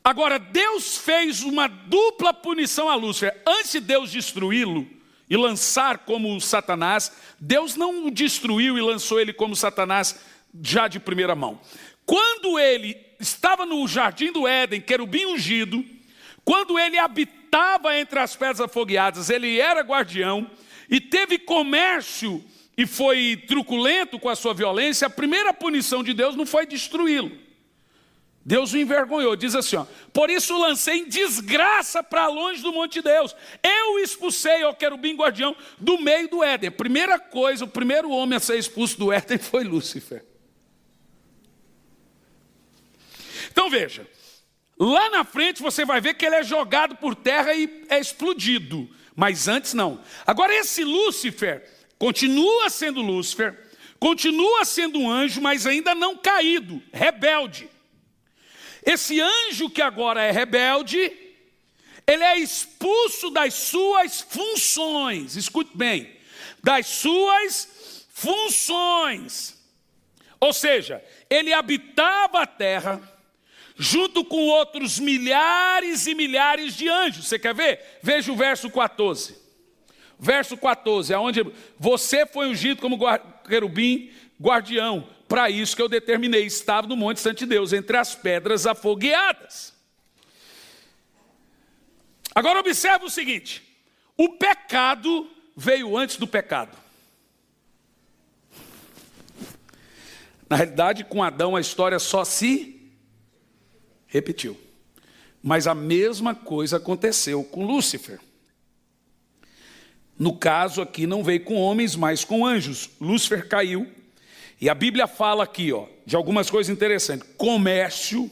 Agora, Deus fez uma dupla punição a Lúcifer. Antes de Deus destruí-lo e lançar como Satanás, Deus não o destruiu e lançou ele como Satanás já de primeira mão. Quando ele estava no jardim do Éden, querubim ungido, quando ele habitava entre as pedras afogueadas, ele era guardião e teve comércio e foi truculento com a sua violência, a primeira punição de Deus não foi destruí-lo. Deus o envergonhou, diz assim, ó, por isso lancei em desgraça para longe do monte de Deus. Eu expulsei o querubim guardião do meio do Éden. Primeira coisa, o primeiro homem a ser expulso do Éden foi Lúcifer. Então veja, lá na frente você vai ver que ele é jogado por terra e é explodido. Mas antes não. Agora esse Lúcifer continua sendo Lúcifer, continua sendo um anjo, mas ainda não caído, rebelde. Esse anjo que agora é rebelde, ele é expulso das suas funções. Escute bem, das suas funções. Ou seja, ele habitava a terra junto com outros milhares e milhares de anjos. Você quer ver? Veja o verso 14. Verso 14, onde você foi ungido como querubim guardião. Para isso que eu determinei, estava no Monte Santo de Deus, entre as pedras afogueadas. Agora observe o seguinte, o pecado veio antes do pecado. Na realidade, com Adão a história só se repetiu. Mas a mesma coisa aconteceu com Lúcifer. No caso aqui não veio com homens, mas com anjos. Lúcifer caiu. E a Bíblia fala aqui, ó, de algumas coisas interessantes. Comércio,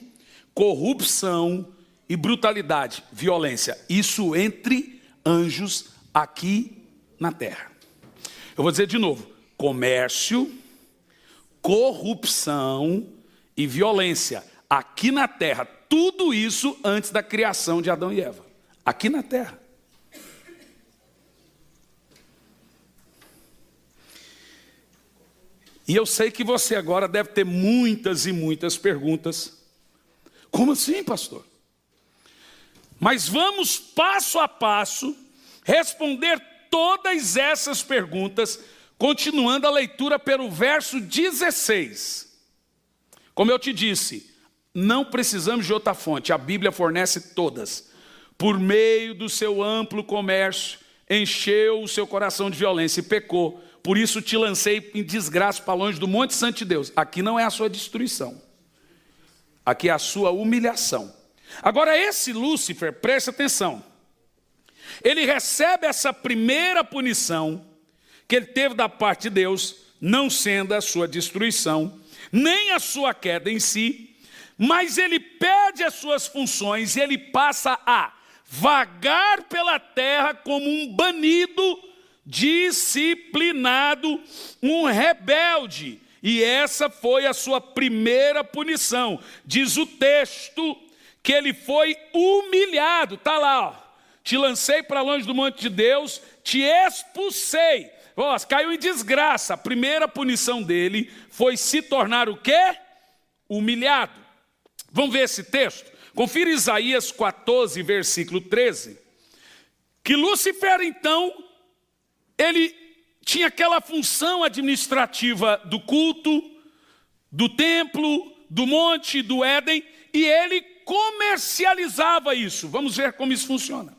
corrupção e brutalidade, violência. Isso entre anjos aqui na terra. Eu vou dizer de novo. Comércio, corrupção e violência. Aqui na terra. Tudo isso antes da criação de Adão e Eva. Aqui na terra. E eu sei que você agora deve ter muitas e muitas perguntas. Como assim, pastor? Mas vamos passo a passo responder todas essas perguntas, continuando a leitura pelo verso 16. Como eu te disse, não precisamos de outra fonte, a Bíblia fornece todas. Por meio do seu amplo comércio, encheu o seu coração de violência e pecou. Por isso te lancei em desgraça para longe do Monte Santo de Deus. Aqui não é a sua destruição. Aqui é a sua humilhação. Agora esse Lúcifer, preste atenção. Ele recebe essa primeira punição que ele teve da parte de Deus, não sendo a sua destruição, nem a sua queda em si, mas ele perde as suas funções e ele passa a vagar pela terra como um banido, disciplinado, um rebelde. E essa foi a sua primeira punição. Diz o texto que ele foi humilhado. Está lá, ó. Te lancei para longe do monte de Deus, te expulsei. Ó, caiu em desgraça. A primeira punição dele foi se tornar o quê? Humilhado. Vamos ver esse texto? Confira Isaías 14, versículo 13. Que Lúcifer, então, ele tinha aquela função administrativa do culto, do templo, do monte, do Éden, e ele comercializava isso. Vamos ver como isso funciona.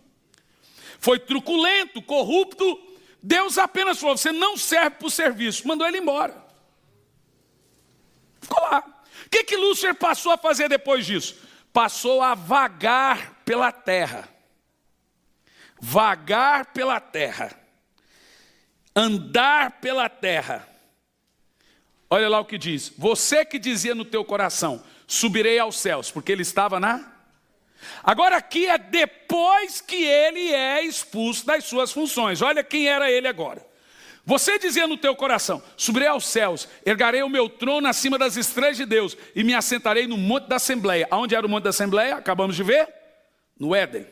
Foi truculento, corrupto. Deus apenas falou, você não serve para o serviço. Mandou ele embora. Ficou lá. O que Lúcifer passou a fazer depois disso? Passou a vagar pela terra. Vagar pela terra. Andar pela terra. Olha lá o que diz. Você que dizia no teu coração, subirei aos céus, porque ele estava na... Agora aqui é depois que ele é expulso das suas funções. Olha quem era ele agora. Você dizia no teu coração: subirei aos céus, ergarei o meu trono acima das estrelas de Deus e me assentarei no monte da Assembleia. Aonde era o monte da Assembleia? Acabamos de ver? No Éden.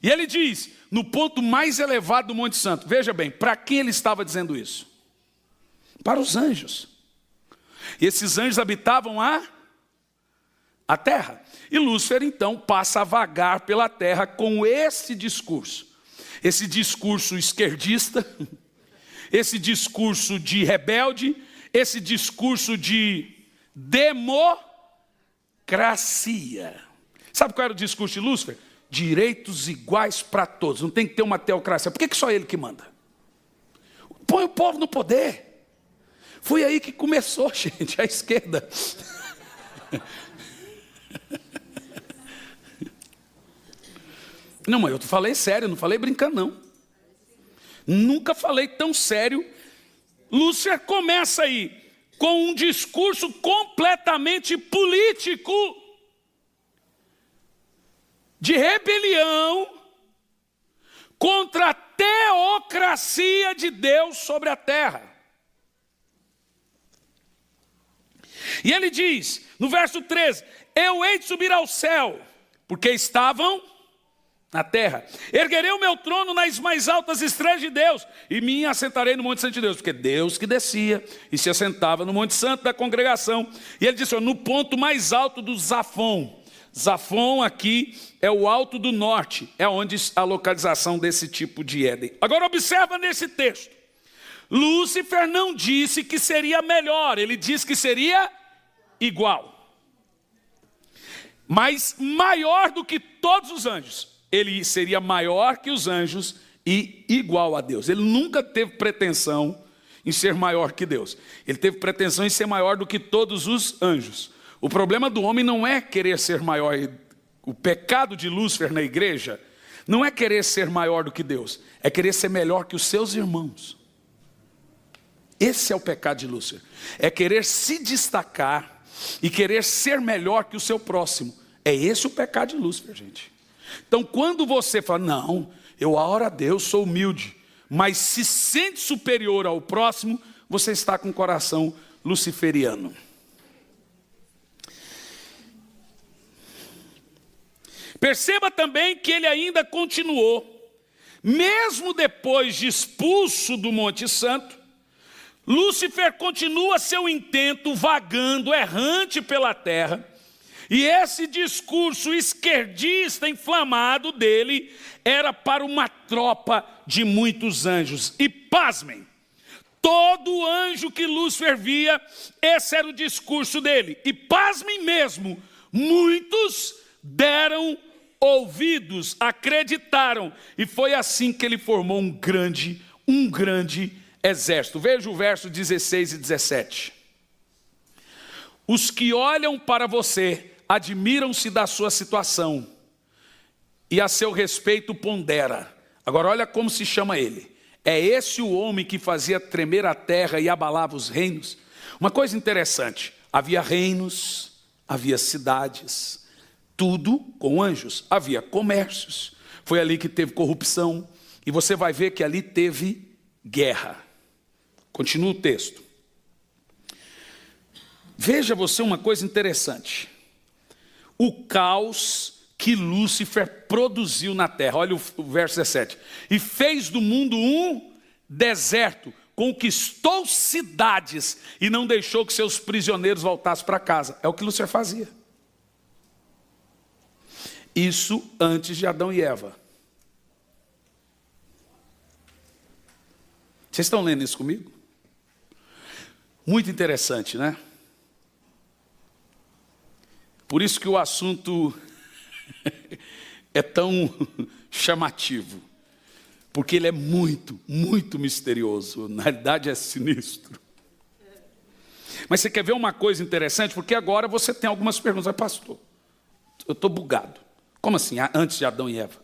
E ele diz, no ponto mais elevado do Monte Santo. Veja bem, para quem ele estava dizendo isso? Para os anjos. E esses anjos habitavam a terra. E Lúcifer então passa a vagar pela terra com esse discurso esquerdista, esse discurso de rebelde, esse discurso de democracia. Sabe qual era o discurso de Lúcifer? Direitos iguais para todos, não tem que ter uma teocracia. Por que só ele que manda? Põe o povo no poder. Foi aí que começou, gente, a esquerda. Não, mas eu falei sério, não falei brincando não. Nunca falei tão sério. Lúcifer começa aí com um discurso completamente político, de rebelião contra a teocracia de Deus sobre a terra. E ele diz, no verso 13, eu hei de subir ao céu, porque estavam na terra. Erguerei o meu trono nas mais altas estrelas de Deus e me assentarei no Monte Santo de Deus, porque Deus que descia e se assentava no Monte Santo da congregação. E ele disse, no ponto mais alto do Zafon. Zafon aqui é o alto do norte, é onde a localização desse tipo de Éden. Agora observa nesse texto. Lúcifer não disse que seria melhor, ele disse que seria igual. Mas maior do que todos os anjos. Ele seria maior que os anjos e igual a Deus. Ele nunca teve pretensão em ser maior que Deus. Ele teve pretensão em ser maior do que todos os anjos. O problema do homem não é querer ser maior. O pecado de Lúcifer na igreja não é querer ser maior do que Deus. É querer ser melhor que os seus irmãos. Esse é o pecado de Lúcifer. É querer se destacar e querer ser melhor que o seu próximo. É esse o pecado de Lúcifer, gente. Então, quando você fala, não, eu oro a Deus, sou humilde, mas se sente superior ao próximo, você está com o coração luciferiano. Perceba também que ele ainda continuou, mesmo depois de expulso do Monte Santo, Lúcifer continua seu intento vagando, errante pela terra. E esse discurso esquerdista inflamado dele era para uma tropa de muitos anjos. E pasmem, todo anjo que Lúcifer via, esse era o discurso dele. E pasmem mesmo, muitos deram ouvidos, acreditaram. E foi assim que ele formou um grande exército. Veja o verso 16 e 17. Os que olham para você admiram-se da sua situação e a seu respeito pondera. Agora olha como se chama ele. É esse o homem que fazia tremer a terra e abalava os reinos? Uma coisa interessante, havia reinos, havia cidades, tudo com anjos, havia comércios. Foi ali que teve corrupção e você vai ver que ali teve guerra. Continua o texto. Veja você uma coisa interessante. O caos que Lúcifer produziu na terra. Olha o verso 17. E fez do mundo um deserto, conquistou cidades e não deixou que seus prisioneiros voltassem para casa. É o que Lúcifer fazia. Isso antes de Adão e Eva. Vocês estão lendo isso comigo? Muito interessante, né? Por isso que o assunto é tão chamativo. Porque ele é muito misterioso. Na realidade é sinistro. Mas você quer ver uma coisa interessante? Porque agora você tem algumas perguntas. Pastor, eu estou bugado. Como assim? Antes de Adão e Eva?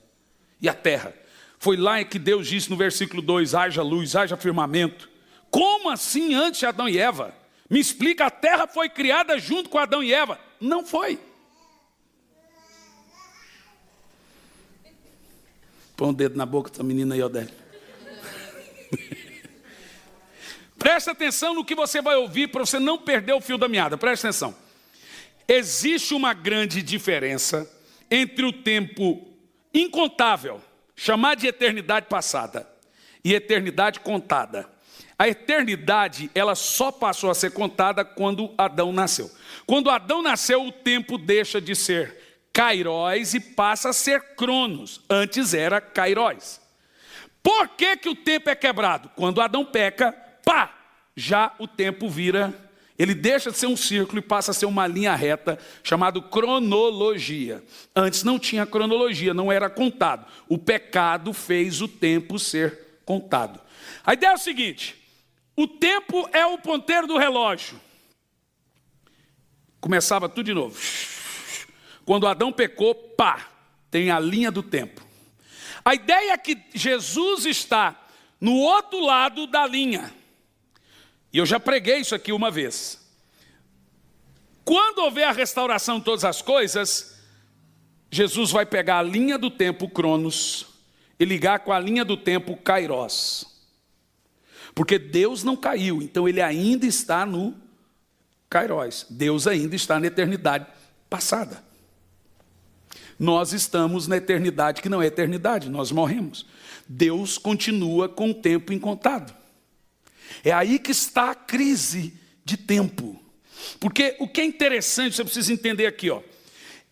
E a terra? Foi lá que Deus disse no versículo 2, haja luz, haja firmamento. Como assim antes de Adão e Eva? Me explica, a terra foi criada junto com Adão e Eva. Não foi. Põe um dedo na boca dessa menina aí, Odélio. Presta atenção no que você vai ouvir para você não perder o fio da meada. Presta atenção. Existe uma grande diferença entre o tempo incontável, chamado de eternidade passada, e eternidade contada. A eternidade, ela só passou a ser contada quando Adão nasceu. Quando Adão nasceu, o tempo deixa de ser kairos e passa a ser cronos. Antes era kairos. Por que que o tempo é quebrado? Quando Adão peca, pá, já o tempo vira, ele deixa de ser um círculo e passa a ser uma linha reta, chamado cronologia. Antes não tinha cronologia, não era contado. O pecado fez o tempo ser contado. A ideia é o seguinte: o tempo é o ponteiro do relógio. Começava tudo de novo. Quando Adão pecou, pá, tem a linha do tempo. A ideia é que Jesus está no outro lado da linha. E eu já preguei isso aqui uma vez. Quando houver a restauração de todas as coisas, Jesus vai pegar a linha do tempo, Cronos, e ligar com a linha do tempo, Kairos. Porque Deus não caiu, então ele ainda está no Kairos. Deus ainda está na eternidade passada. Nós estamos na eternidade que não é eternidade, nós morremos. Deus continua com o tempo incontado. É aí que está a crise de tempo. Porque o que é interessante, você precisa entender aqui, ó.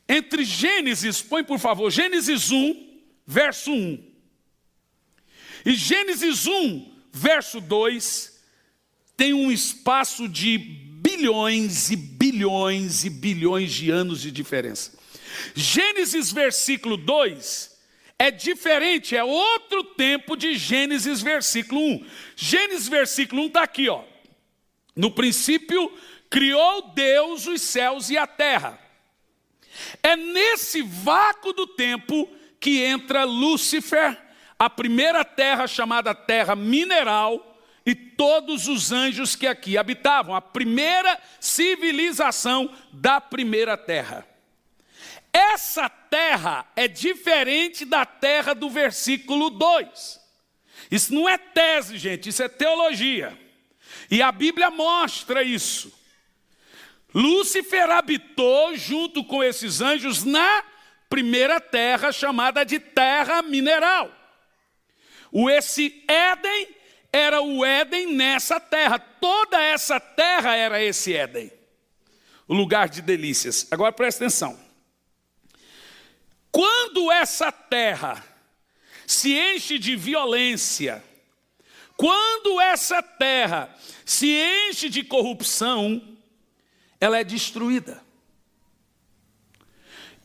Entre Gênesis, põe por favor, Gênesis 1, verso 1. E Gênesis 1, verso 2, tem um espaço de bilhões e bilhões e bilhões de anos de diferença. Gênesis versículo 2 é diferente, é outro tempo de Gênesis versículo 1. Gênesis versículo 1 está aqui, ó. No princípio criou Deus os céus e a terra. É nesse vácuo do tempo que entra Lúcifer, a primeira terra chamada terra mineral, e todos os anjos que aqui habitavam, a primeira civilização da primeira terra. Essa terra é diferente da terra do versículo 2. Isso não é tese, gente, isso é teologia. E a Bíblia mostra isso. Lúcifer habitou junto com esses anjos na primeira terra chamada de terra mineral. Esse Éden era o Éden nessa terra. Toda essa terra era esse Éden. O lugar de delícias. Agora presta atenção. Quando essa terra se enche de violência, quando essa terra se enche de corrupção, ela é destruída.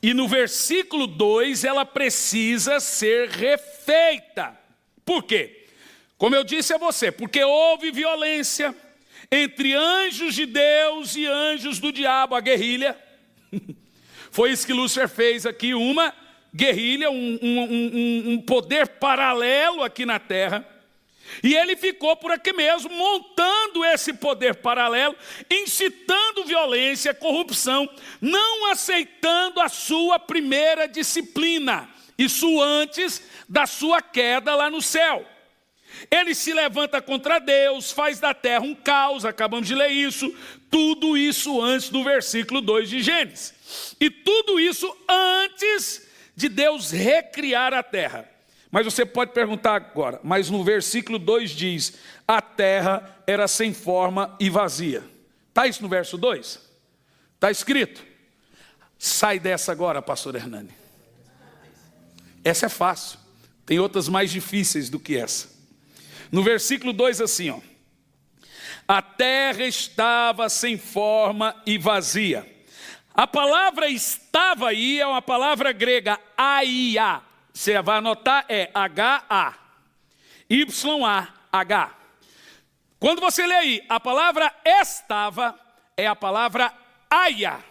E no versículo 2, ela precisa ser refeita. Por quê? Como eu disse a você, porque houve violência entre anjos de Deus e anjos do diabo, a guerrilha. Foi isso que Lúcifer fez aqui, uma guerrilha, um poder paralelo aqui na terra. E ele ficou por aqui mesmo, montando esse poder paralelo, incitando violência, corrupção, não aceitando a sua primeira disciplina. Isso antes da sua queda lá no céu. Ele se levanta contra Deus, faz da terra um caos, acabamos de ler isso. Tudo isso antes do versículo 2 de Gênesis. E tudo isso antes de Deus recriar a terra. Mas você pode perguntar agora, mas no versículo 2 diz, a terra era sem forma e vazia. Está isso no verso 2? Está escrito? Sai dessa agora, pastor Hernani. Essa é fácil. Tem outras mais difíceis do que essa. No versículo 2 assim, ó. A terra estava sem forma e vazia. A palavra estava aí é uma palavra grega, aia. Você vai anotar, é H-A. Y-A-H. Quando você lê aí, a palavra estava é a palavra aia.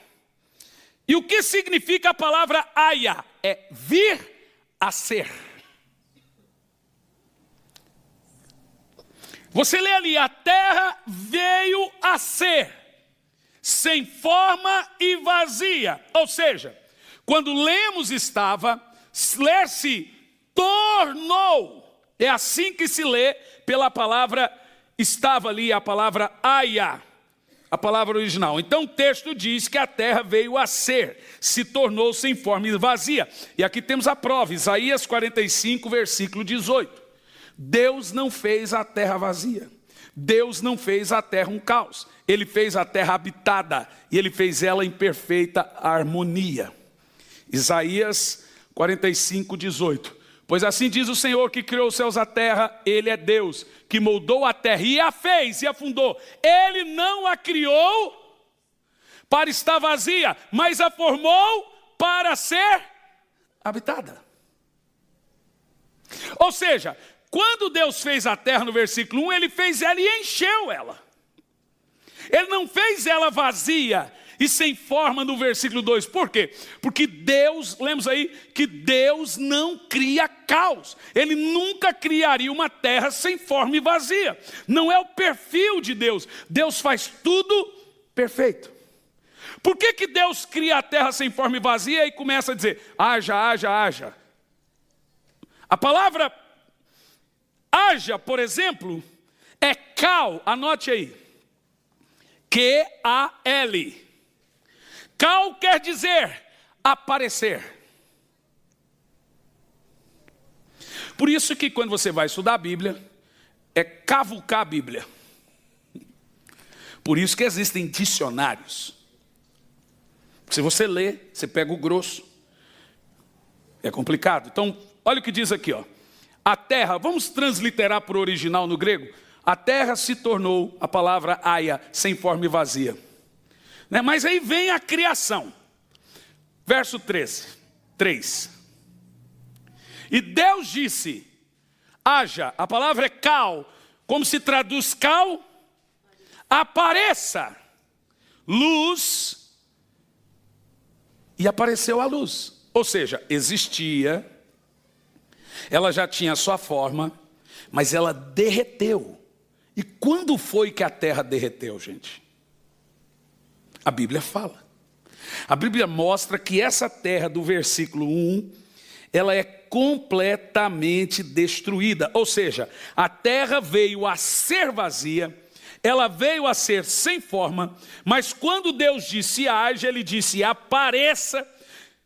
E o que significa a palavra aia? É vir a ser. Você lê ali, a terra veio a ser, sem forma e vazia. Ou seja, quando lemos estava, ler-se tornou. É assim que se lê pela palavra estava ali a palavra Haia, a palavra original. Então o texto diz que a terra veio a ser, se tornou sem forma e vazia. E aqui temos a prova, Isaías 45, versículo 18. Deus não fez a terra vazia. Deus não fez a terra um caos. Ele fez a terra habitada e ele fez ela em perfeita harmonia. Isaías 45, 18. Pois assim diz o Senhor que criou os céus e a terra, Ele é Deus, que moldou a terra e a fez e a fundou. Ele não a criou para estar vazia, mas a formou para ser habitada. Ou seja, quando Deus fez a terra no versículo 1, Ele fez ela e encheu ela. Ele não fez ela vazia e sem forma no versículo 2. Por quê? Porque Deus, lemos aí, que Deus não cria caos. Ele nunca criaria uma terra sem forma e vazia. Não é o perfil de Deus. Deus faz tudo perfeito. Por que Deus cria a terra sem forma e vazia e começa a dizer, haja, haja, haja? A palavra haja, por exemplo, é cal, anote aí. Q-A-L. Cal quer dizer aparecer. Por isso que quando você vai estudar a Bíblia, é cavucar a Bíblia. Por isso que existem dicionários. Se você lê, você pega o grosso. É complicado. Então, olha o que diz aqui, ó. A terra, vamos transliterar para o original no grego. A terra se tornou, a palavra haia, sem forma e vazia. Mas aí vem a criação. Verso 3. E Deus disse, haja, a palavra é cal, como se traduz cal? Apareça luz, e apareceu a luz. Ou seja, existia, ela já tinha a sua forma, mas ela derreteu. E quando foi que a terra derreteu, gente? A Bíblia fala. A Bíblia mostra que essa terra do versículo 1, ela é completamente destruída. Ou seja, a terra veio a ser vazia, ela veio a ser sem forma, mas quando Deus disse haja, Ele disse apareça,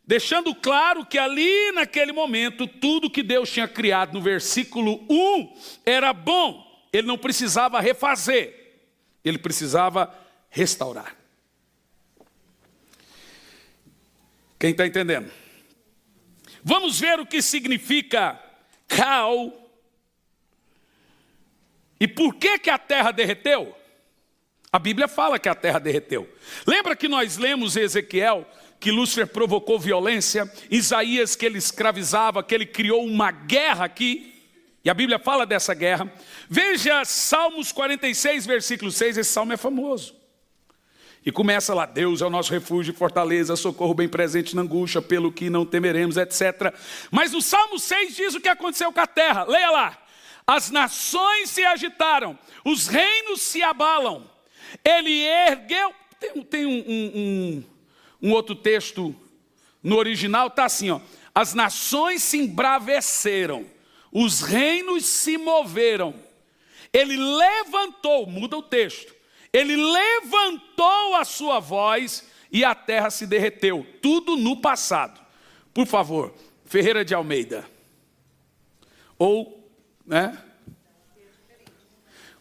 deixando claro que ali naquele momento, tudo que Deus tinha criado no versículo 1 era bom. Ele não precisava refazer, ele precisava restaurar. Quem está entendendo? Vamos ver o que significa cal. E por que a terra derreteu? A Bíblia fala que a terra derreteu. Lembra que nós lemos em Ezequiel que Lúcifer provocou violência, Isaías que ele escravizava, que ele criou uma guerra aqui, e a Bíblia fala dessa guerra. Veja Salmos 46, versículo 6, esse salmo é famoso. E começa lá, Deus é o nosso refúgio e fortaleza, socorro bem presente na angústia, pelo que não temeremos, etc. Mas o Salmo 6 diz o que aconteceu com a terra, leia lá. As nações se agitaram, os reinos se abalam, ele ergueu, tem um outro texto no original, está assim, ó. As nações se embraveceram, os reinos se moveram, ele levantou, muda o texto, ele levantou a sua voz e a terra se derreteu, tudo no passado. Por favor, Ferreira de Almeida, ou, né?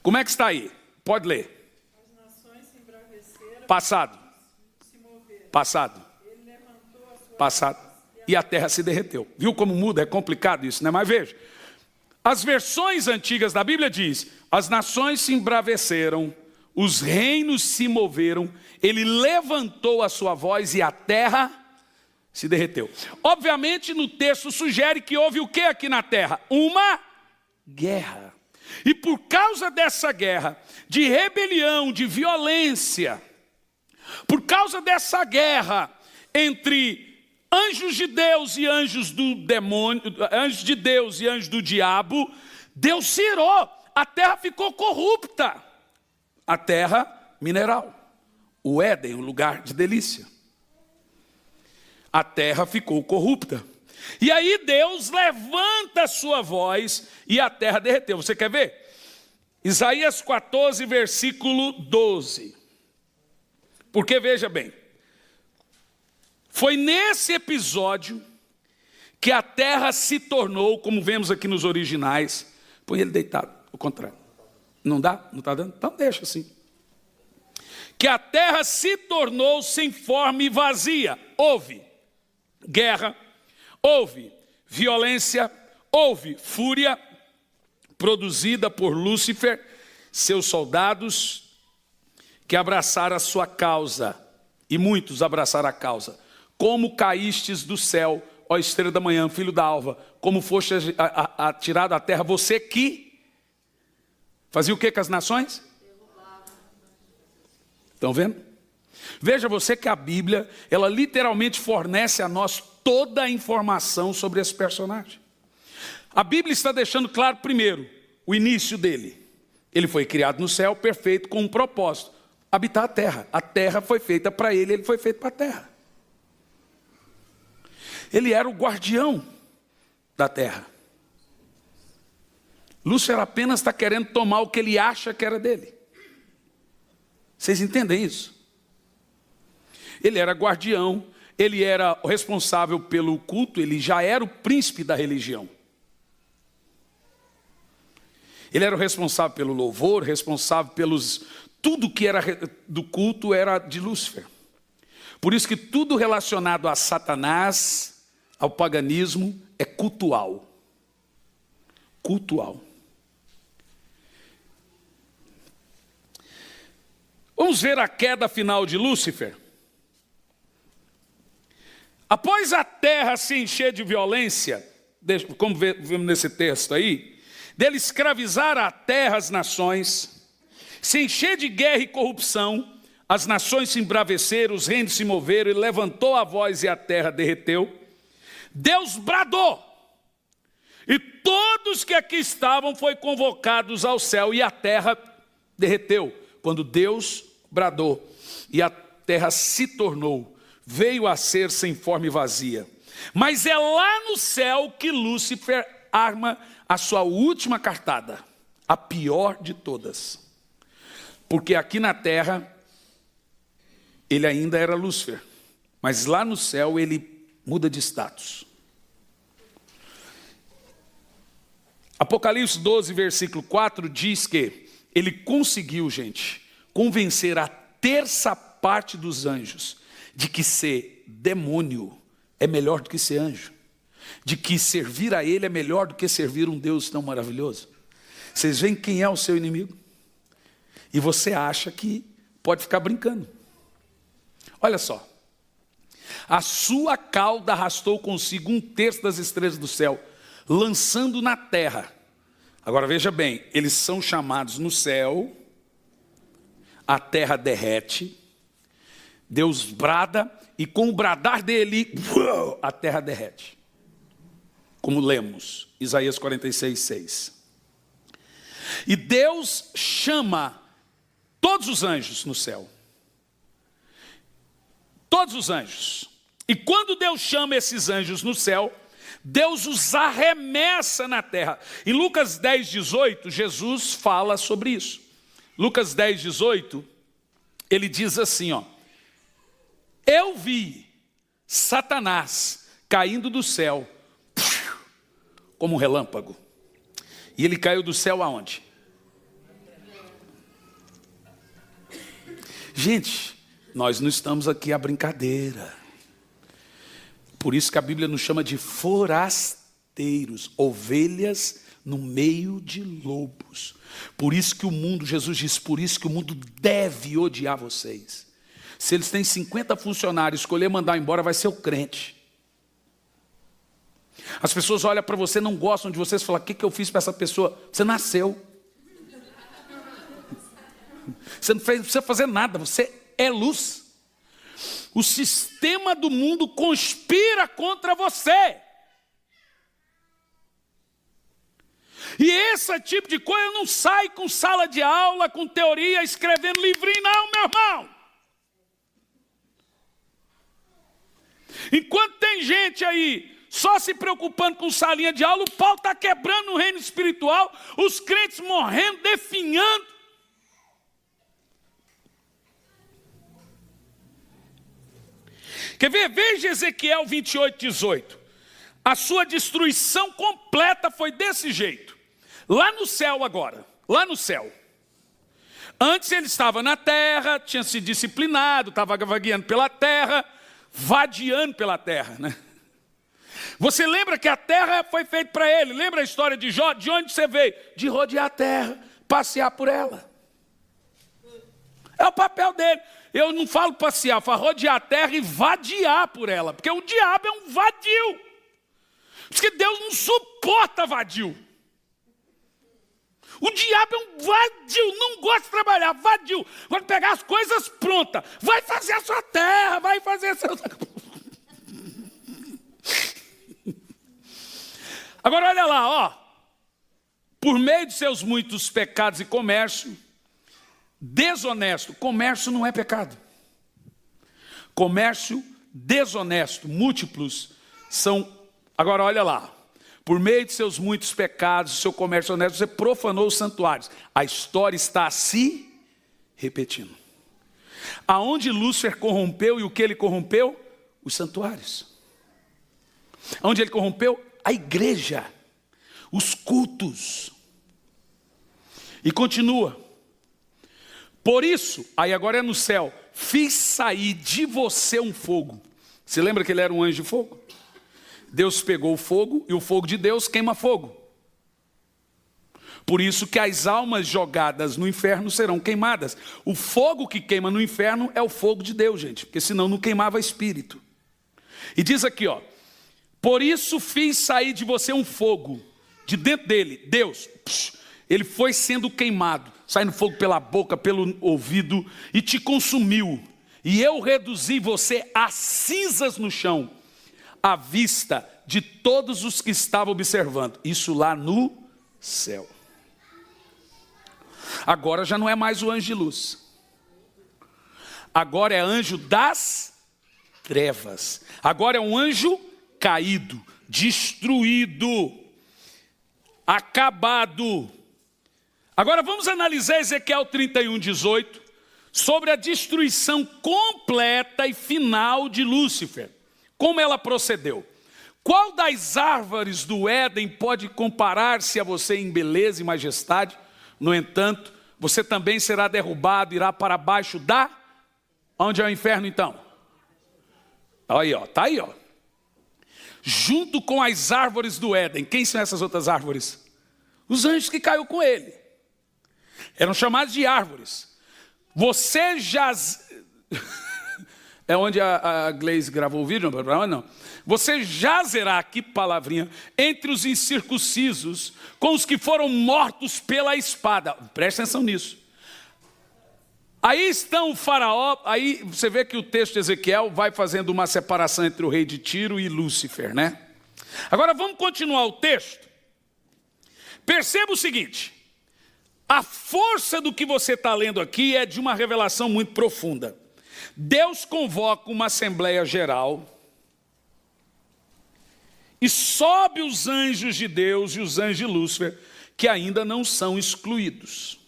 Como é que está aí? Pode ler. As nações se embraveceram, Passado. se moveram. Passado. Ele levantou a sua Passado. E a terra se derreteu. Viu como muda? É complicado isso, né? Mas veja. As versões antigas da Bíblia diz, as nações se embraveceram, os reinos se moveram, ele levantou a sua voz e a terra se derreteu. Obviamente no texto sugere que houve o que aqui na terra? Uma guerra. E por causa dessa guerra, de rebelião, de violência, por causa dessa guerra entre anjos de Deus e anjos do demônio, anjos de Deus e anjos do diabo, Deus se irou, a terra ficou corrupta. A terra mineral, o Éden, o lugar de delícia. A terra ficou corrupta. E aí Deus levanta a sua voz e a terra derreteu. Você quer ver? Isaías 14, versículo 12. Porque veja bem, foi nesse episódio que a terra se tornou, como vemos aqui nos originais, põe ele deitado, o contrário. Não dá? Não está dando? Então deixa assim. Que a terra se tornou sem forma e vazia. Houve guerra, houve violência, houve fúria produzida por Lúcifer, seus soldados, que abraçaram a sua causa, e muitos abraçaram a causa. Como caístes do céu, ó estrela da manhã, filho da alva, como foste atirado à terra, você que fazia o que com as nações? Estão vendo? Veja você que a Bíblia, ela literalmente fornece a nós toda a informação sobre esse personagem. A Bíblia está deixando claro, primeiro, o início dele. Ele foi criado no céu, perfeito, com um propósito: habitar a terra. A terra foi feita para ele, ele foi feito para a terra. Ele era o guardião da terra. Lúcifer apenas está querendo tomar o que ele acha que era dele. Vocês entendem isso? Ele era guardião, ele era o responsável pelo culto, ele já era o príncipe da religião. Ele era o responsável pelo louvor, responsável pelos... Tudo que era do culto era de Lúcifer. Por isso que tudo relacionado a Satanás, ao paganismo, é cultual. Cultual. Vamos ver a queda final de Lúcifer. Após a terra se encher de violência, como vemos nesse texto aí, dele escravizar a terra as nações, se encher de guerra e corrupção, as nações se embraveceram, os reinos se moveram, ele levantou a voz e a terra derreteu. Deus bradou, e todos que aqui estavam foram convocados ao céu, e a terra derreteu. Quando Deus bradou, e a terra se tornou, veio a ser sem forma e vazia. Mas é lá no céu que Lúcifer arma a sua última cartada, a pior de todas. Porque aqui na terra, ele ainda era Lúcifer, mas lá no céu ele muda de status. Apocalipse 12, versículo 4 diz que ele conseguiu, gente, convencer a terça parte dos anjos de que ser demônio é melhor do que ser anjo, de que servir a ele é melhor do que servir um Deus tão maravilhoso. Vocês veem quem é o seu inimigo? E você acha que pode ficar brincando. Olha só. A sua cauda arrastou consigo 1/3 das estrelas do céu, lançando na terra. Agora veja bem, eles são chamados no céu, a terra derrete, Deus brada, e com o bradar dele, a terra derrete. Como lemos, Isaías 46, 6. E Deus chama todos os anjos no céu. Todos os anjos. E quando Deus chama esses anjos no céu, Deus os arremessa na terra. Em Lucas 10, 18, Jesus fala sobre isso. Lucas 10, 18, ele diz assim, ó: eu vi Satanás caindo do céu como um relâmpago. E ele caiu do céu aonde? Gente, nós não estamos aqui a brincadeira. Por isso que a Bíblia nos chama de forasteiros, ovelhas no meio de lobos. Por isso que o mundo, Jesus diz, por isso que o mundo deve odiar vocês. Se eles têm 50 funcionários, escolher mandar embora, vai ser o crente. As pessoas olham para você, não gostam de vocês, falam: o que eu fiz para essa pessoa? Você nasceu. Você não precisa fazer nada, você é luz. O sistema do mundo conspira contra você. E esse tipo de coisa não sai com sala de aula, com teoria, escrevendo livrinho, não, meu irmão. Enquanto tem gente aí só se preocupando com salinha de aula, o pau está quebrando no reino espiritual, os crentes morrendo, definhando. Quer ver? Veja Ezequiel 28:18. A sua destruição completa foi desse jeito. Lá no céu agora, lá no céu. Antes ele estava na terra, tinha se disciplinado, estava vagueando pela terra, vadiando pela terra, né? Você lembra que a terra foi feita para ele? Lembra a história de Jó? De onde você veio? De rodear a terra, passear por ela. É o papel dele. Eu não falo passear, eu falo rodear a terra e vadiar por ela. Porque o diabo é um vadio. Porque Deus não suporta vadio. O diabo é um vadio, não gosta de trabalhar, vadio. Vai pegar as coisas prontas. Vai fazer a sua terra, vai fazer a sua... Agora olha lá, ó. Por meio de seus muitos pecados e comércio, desonesto. Comércio não é pecado. Comércio desonesto, múltiplos, são... Agora olha lá. Por meio de seus muitos pecados, seu comércio honesto, você profanou os santuários. A história está se repetindo. Aonde Lúcifer corrompeu e o que ele corrompeu? Os santuários. Aonde ele corrompeu? A igreja. Os cultos. E continua. Por isso, aí agora é no céu, fiz sair de você um fogo. Você lembra que ele era um anjo de fogo? Deus pegou o fogo e o fogo de Deus queima fogo. Por isso que as almas jogadas no inferno serão queimadas. O fogo que queima no inferno é o fogo de Deus, gente, porque senão não queimava espírito. E diz aqui, ó, por isso fiz sair de você um fogo, de dentro dele, Deus, ele foi sendo queimado, saindo fogo pela boca, pelo ouvido, e te consumiu. E eu reduzi você a cinzas no chão, à vista de todos os que estavam observando. Isso lá no céu. Agora já não é mais o anjo de luz. Agora é anjo das trevas. Agora é um anjo caído, destruído, acabado. Agora vamos analisar Ezequiel 31:18 sobre a destruição completa e final de Lúcifer. Como ela procedeu? Qual das árvores do Éden pode comparar-se a você em beleza e majestade? No entanto, você também será derrubado, irá para baixo da... Onde é o inferno então? Aí, ó, tá aí, ó. Junto com as árvores do Éden. Quem são essas outras árvores? Os anjos que caiu com ele. Eram chamados de árvores. Você já... É onde a Gleice gravou o vídeo? Não. Você jazerá, que palavrinha, entre os incircuncisos, com os que foram mortos pela espada. Presta atenção nisso. Aí estão o faraó, aí você vê que o texto de Ezequiel vai fazendo uma separação entre o rei de Tiro e Lúcifer, né? Agora vamos continuar o texto. Perceba o seguinte. A força do que você está lendo aqui é de uma revelação muito profunda. Deus convoca uma assembleia geral e sobe os anjos de Deus e os anjos de Lúcifer, que ainda não são excluídos.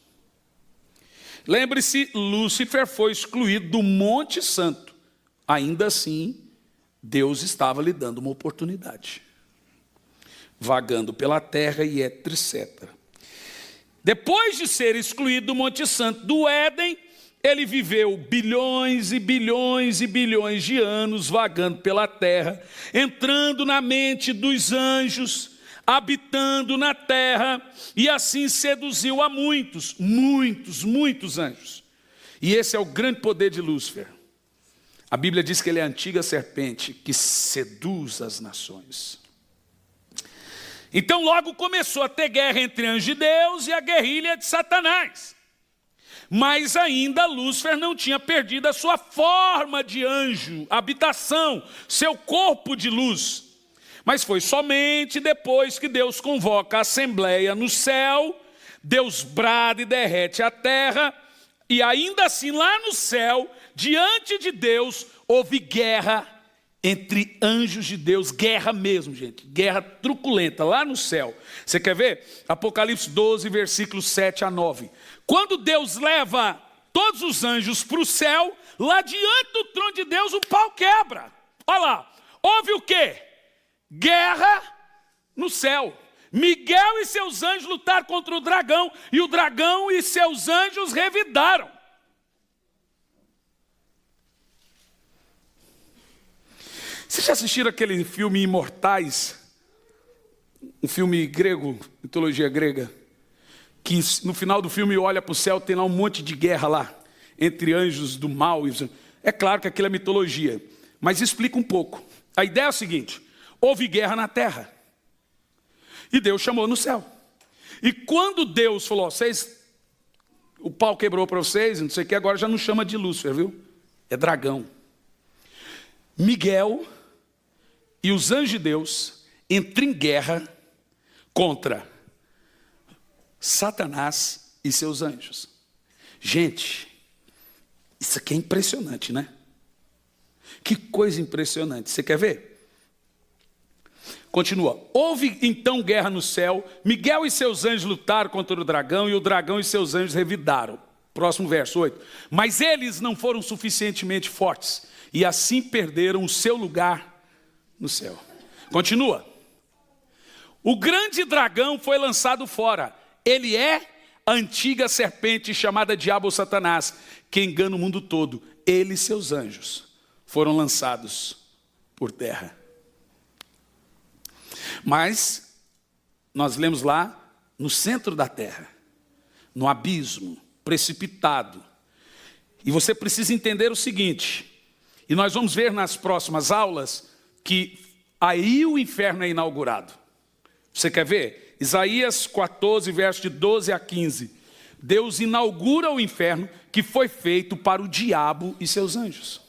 Lembre-se, Lúcifer foi excluído do Monte Santo. Ainda assim, Deus estava lhe dando uma oportunidade. Vagando pela terra e etc. Depois de ser excluído do Monte Santo do Éden, ele viveu bilhões e bilhões e bilhões de anos vagando pela terra, entrando na mente dos anjos, habitando na terra, e assim seduziu a muitos anjos. E esse é o grande poder de Lúcifer. A Bíblia diz que ele é a antiga serpente que seduz as nações. Então logo começou a ter guerra entre anjos de Deus e a guerrilha de Satanás. Mas ainda Lúcifer não tinha perdido a sua forma de anjo, habitação, seu corpo de luz. Mas foi somente depois que Deus convoca a assembleia no céu, Deus brada e derrete a terra, e ainda assim lá no céu, diante de Deus, houve guerra entre anjos de Deus, guerra mesmo, gente, guerra truculenta, lá no céu. Você quer ver? Apocalipse 12, versículos 7 a 9. Quando Deus leva todos os anjos para o céu, lá diante do trono de Deus, o pau quebra. Olha lá, houve o quê? Guerra no céu. Miguel e seus anjos lutaram contra o dragão, e o dragão e seus anjos revidaram. Vocês já assistiram aquele filme Imortais? Um filme grego, mitologia grega, que no final do filme olha para o céu, tem lá um monte de guerra lá, entre anjos do mal. É claro que aquilo é mitologia, mas explica um pouco. A ideia é a seguinte: houve guerra na terra, e Deus chamou no céu. E quando Deus falou, o pau quebrou para vocês, não sei o que, agora já não chama de Lúcifer, viu? É dragão. Miguel e os anjos de Deus entram em guerra contra Satanás e seus anjos. Gente, isso aqui é impressionante, né? Que coisa impressionante. Você quer ver? Continua. Houve então guerra no céu. Miguel e seus anjos lutaram contra o dragão, e o dragão e seus anjos revidaram. Próximo verso 8. Mas eles não foram suficientemente fortes, e assim perderam o seu lugar no céu. Continua. O grande dragão foi lançado fora. Ele é a antiga serpente chamada Diabo ou Satanás, que engana o mundo todo. Ele e seus anjos foram lançados por terra. Mas nós lemos lá no centro da terra, no abismo, precipitado. E você precisa entender o seguinte, e nós vamos ver nas próximas aulas, que aí o inferno é inaugurado. Você quer ver? Isaías 14, verso de 12 a 15. Deus inaugura o inferno, que foi feito para o diabo e seus anjos.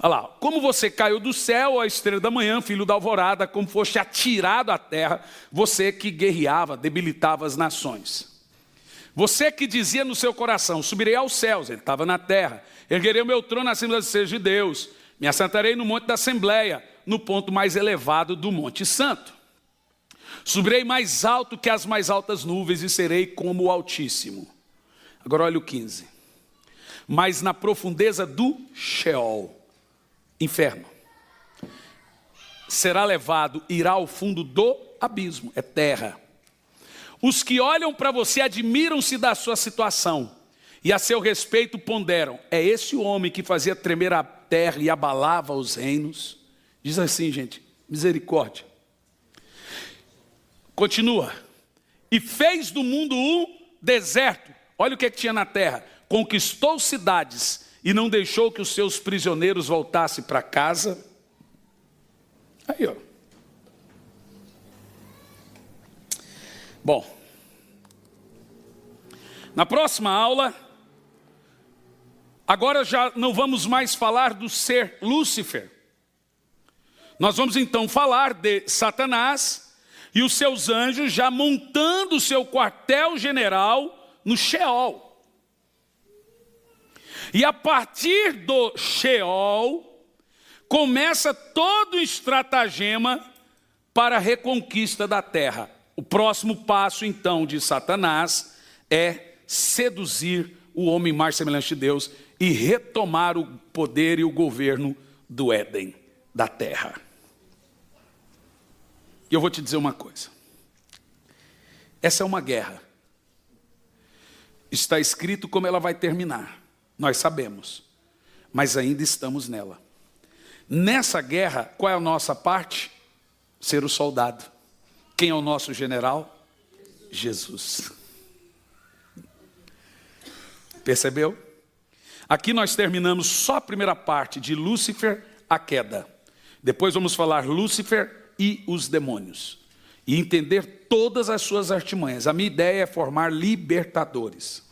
Olha lá, como você caiu do céu, a estrela da manhã, filho da alvorada, como foste atirado à terra, você que guerreava, debilitava as nações. Você que dizia no seu coração, subirei aos céus, ele estava na terra, erguerei o meu trono acima das estrelas de Deus, me assentarei no monte da Assembleia, no ponto mais elevado do Monte Santo. Subirei mais alto que as mais altas nuvens e serei como o Altíssimo. Agora olha o 15. Mas na profundeza do Sheol, inferno, será levado, irá ao fundo do abismo, é terra. Os que olham para você admiram-se da sua situação e a seu respeito ponderam, é esse o homem que fazia tremer a terra e abalava os reinos? Diz assim, gente, misericórdia. Continua. E fez do mundo um deserto. Olha o que tinha na terra. Conquistou cidades e não deixou que os seus prisioneiros voltassem para casa. Aí, ó. Bom, na próxima aula, agora já não vamos mais falar do ser Lúcifer. Nós vamos então falar de Satanás e os seus anjos já montando o seu quartel-general no Sheol. E a partir do Sheol, começa todo o estratagema para a reconquista da terra. O próximo passo, então, de Satanás é seduzir o homem mais semelhante de Deus e retomar o poder e o governo do Éden, da terra. E eu vou te dizer uma coisa. Essa é uma guerra. Está escrito como ela vai terminar. Nós sabemos. Mas ainda estamos nela. Nessa guerra, qual é a nossa parte? Ser o soldado. Quem é o nosso general? Jesus. Percebeu? Aqui nós terminamos só a primeira parte de Lúcifer, a queda. Depois vamos falar Lúcifer e os demônios. E entender todas as suas artimanhas. A minha ideia é formar libertadores.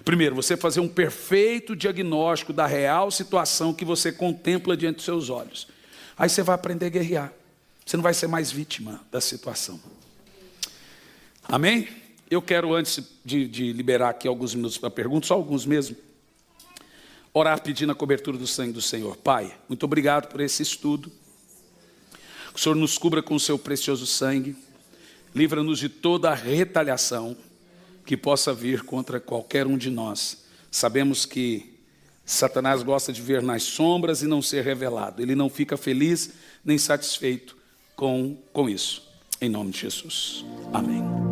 Primeiro, você fazer um perfeito diagnóstico da real situação que você contempla diante dos seus olhos. Aí você vai aprender a guerrear. Você não vai ser mais vítima da situação. Amém? Eu quero, antes de liberar aqui alguns minutos para perguntas, só alguns mesmo. orar pedindo a cobertura do sangue do Senhor. Pai, muito obrigado por esse estudo. Que o Senhor nos cubra com o seu precioso sangue. Livra-nos de toda a retaliação que possa vir contra qualquer um de nós. Sabemos que Satanás gosta de ver nas sombras e não ser revelado. Ele não fica feliz nem satisfeito com isso. Em nome de Jesus. Amém.